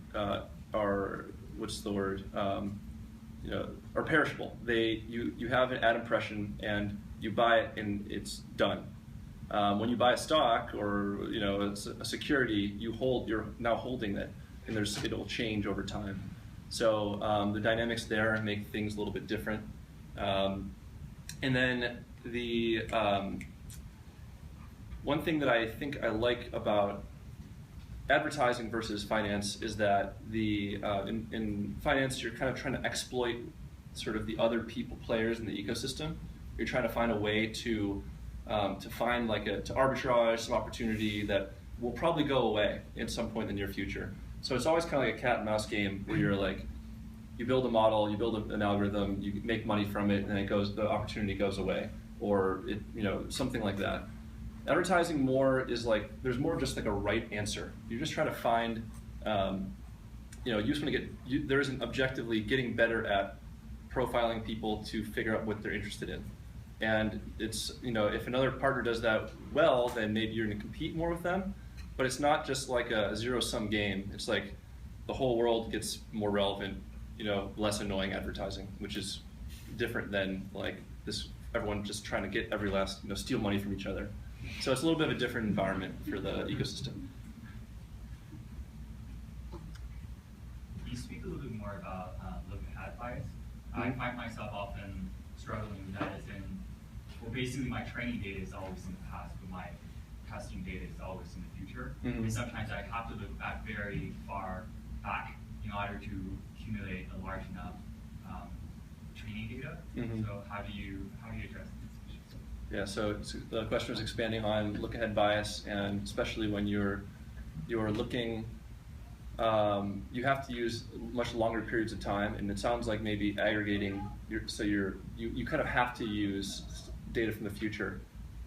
Speaker 2: what's the word? Are perishable. You have an ad impression and you buy it and it's done. When you buy a stock or a security, you're now holding it, and it'll change over time. So the dynamics there make things a little bit different. And then the one thing that I think I like about advertising versus finance is that in finance you're kind of trying to exploit sort of the other players in the ecosystem. You're trying to find a way to find to arbitrage some opportunity that will probably go away at some point in the near future. So it's always kind of like a cat and mouse game where you're like, you build a model, you build an algorithm, you make money from it, and the opportunity goes away, or something like that. Advertising more is there's more just like a right answer. You're just trying to find, you just want to get, there isn't objectively getting better at profiling people to figure out what they're interested in. And it's, if another partner does that well, then maybe you're going to compete more with them. But it's not just like a zero-sum game. It's like the whole world gets more relevant, less annoying advertising, which is different than everyone just trying to get every last, steal money from each other. So it's a little bit of a different environment for the ecosystem.
Speaker 11: Can you speak a little bit more about looking at bias? I find myself often struggling with that basically my training data is always in the past, but my testing data is always in the future. And sometimes I have to look back very far back in order to accumulate a large enough training data. So how do you address these issues?
Speaker 2: Yeah, so the question was expanding on look-ahead bias, and especially when you're looking, you have to use much longer periods of time, and it sounds like maybe aggregating. You kind of have to use data from the future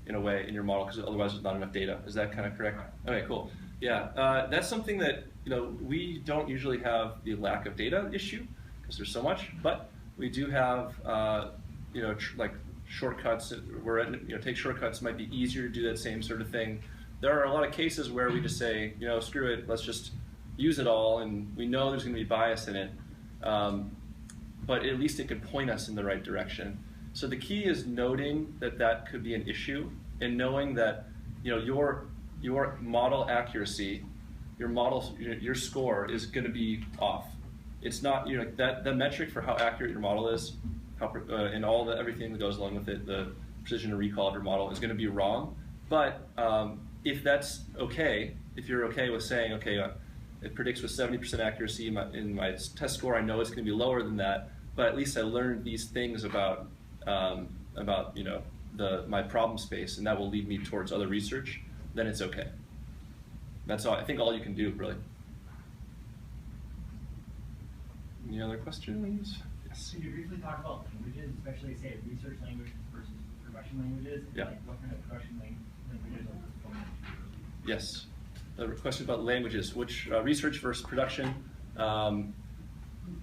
Speaker 2: in a way in your model because otherwise there's not enough data. Is that kind of correct? Okay, cool. Yeah, that's something that we don't usually have the lack of data issue because there's so much, but we do have like shortcuts where take shortcuts might be easier to do that same sort of thing. There are a lot of cases where we just say, screw it, let's just use it all, and we know there's going to be bias in it, but at least it could point us in the right direction. So the key is noting that could be an issue, and knowing that you your model accuracy, your score is going to be off. It's not, you know, that the metric for how accurate your model is, and everything that goes along with it, the precision and recall of your model is going to be wrong. But if that's okay, if you're okay with saying, okay, it predicts with 70% accuracy in my test score, I know it's going to be lower than that, but at least I learned these things about you know, my problem space, and that will lead me towards other research, then it's okay. That's all, I think all you can do, really. Any other questions? Yes.
Speaker 7: Could you briefly talk about languages, especially say research languages versus production languages? And
Speaker 2: Yeah.
Speaker 7: like what kind of production languages are performing?
Speaker 2: Yes. The question about languages, which research versus production.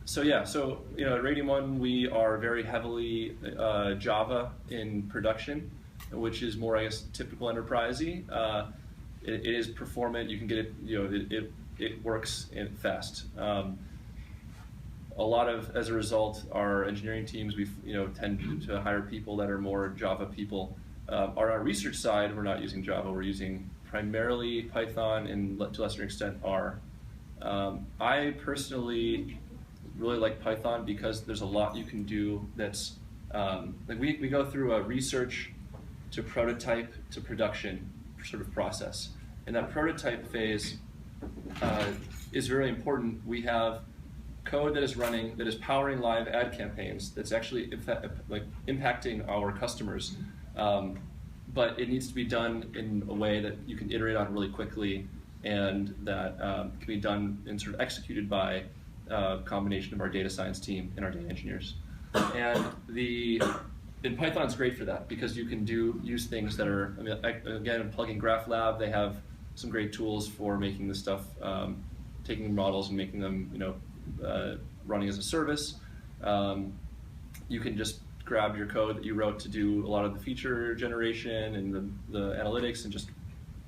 Speaker 2: So yeah, so you know, at RadiumOne we are very heavily Java in production, which is more, I guess, typical enterprisey. It is performant. You can get it. You know, it works fast. A lot of, as a result, our engineering teams, we tend to hire people that are more Java people. On our research side, we're not using Java. We're using primarily Python and to a lesser extent R. I personally really like Python because there's a lot you can do that's, like we go through a research to prototype to production sort of process. And that prototype phase is very important. We have code that is running, that is powering live ad campaigns, that's actually impacting our customers. But it needs to be done in a way that you can iterate on really quickly, and that can be done and sort of executed by a combination of our data science team and our data engineers. And Python's great for that because you can use things that are, I mean, again, in plugging GraphLab, they have some great tools for making this stuff, taking models and making them, running as a service. You can just grab your code that you wrote to do a lot of the feature generation and the analytics and just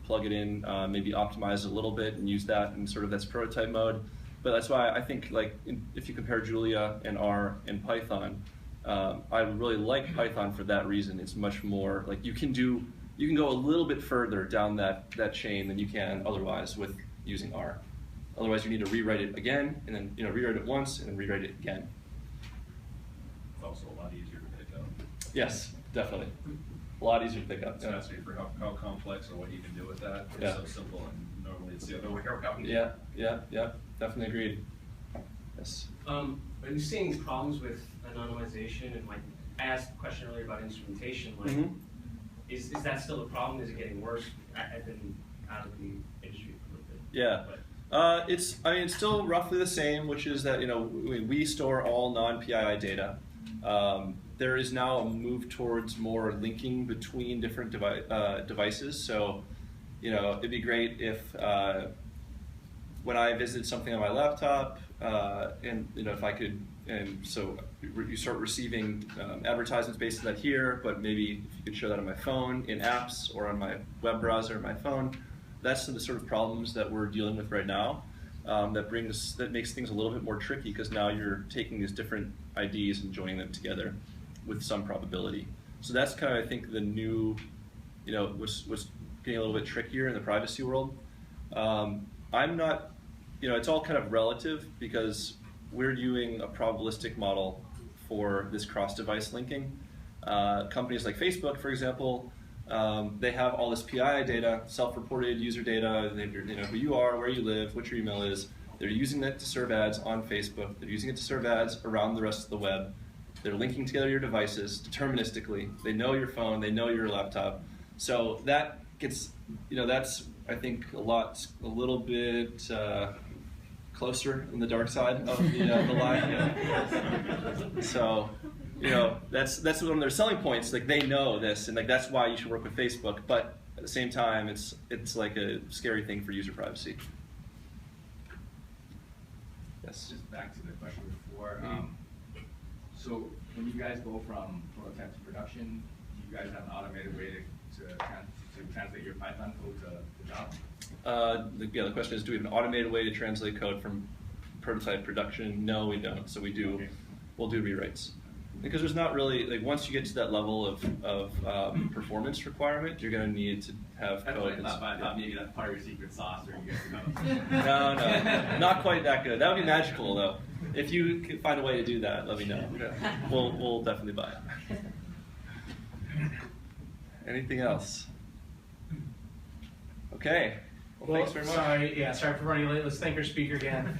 Speaker 2: plug it in, maybe optimize it a little bit and use that in sort of that's prototype mode. But that's why I think, like, if you compare Julia and R and Python, I really like Python for that reason. It's much more like you can go a little bit further down that chain than you can otherwise with using R. Otherwise, you need to rewrite it again, and then rewrite it once, and then rewrite it again.
Speaker 6: It's also a lot easier to pick up.
Speaker 2: Yes, definitely. A lot easier to pick up.
Speaker 6: It's not for how complex or what you can do with that. It's so simple, and normally it's the other way around.
Speaker 2: Yeah, definitely agreed. Yes.
Speaker 3: Are you seeing these problems with anonymization? And like, I asked a question earlier about instrumentation. Like, is that still a problem? Is it getting worse? I've been out of the industry for a little bit.
Speaker 2: Yeah. It's still roughly the same, which is that we store all non-PII data. There is now a move towards more linking between different devices. So, it'd be great if when I visit something on my laptop, and if I could, and so you start receiving advertisements based on that here, but maybe if you could show that on my phone, in apps, or on my web browser, my phone. That's the sort of problems that we're dealing with right now. That makes things a little bit more tricky because now you're taking these different IDs and joining them together with some probability. So that's kind of, I think, the new, what's getting a little bit trickier in the privacy world. I'm not, it's all kind of relative because we're doing a probabilistic model for this cross-device linking. Companies like Facebook, for example, they have all this PII data, self-reported user data, they know who you are, where you live, what your email is. They're using that to serve ads on Facebook. They're using it to serve ads around the rest of the web. They're linking together your devices deterministically. They know your phone, they know your laptop. So that gets, that's, I think, a little bit closer in the dark side of the line. So, that's one of their selling points. Like, they know this, and like that's why you should work with Facebook. But at the same time, it's like a scary thing for user privacy. Yes.
Speaker 12: Just back to the question before. So when you guys go from prototype to production, do you guys have an automated way to translate your Python code to Java?
Speaker 2: The question is, do we have an automated way to translate code from prototype production? No, we don't. So we'll do rewrites. Because there's not really, like, once you get to that level of performance requirement, you're going to need to have
Speaker 12: That's
Speaker 2: code.
Speaker 12: what I thought, but I thought maybe that's part of your secret sauce, or you guys know.
Speaker 2: No, not quite that good. That would be magical, though. If you can find a way to do that, let me know. We'll definitely buy it. Anything else? Okay. Well, thanks very much.
Speaker 5: Sorry for running late. Let's thank our speaker again.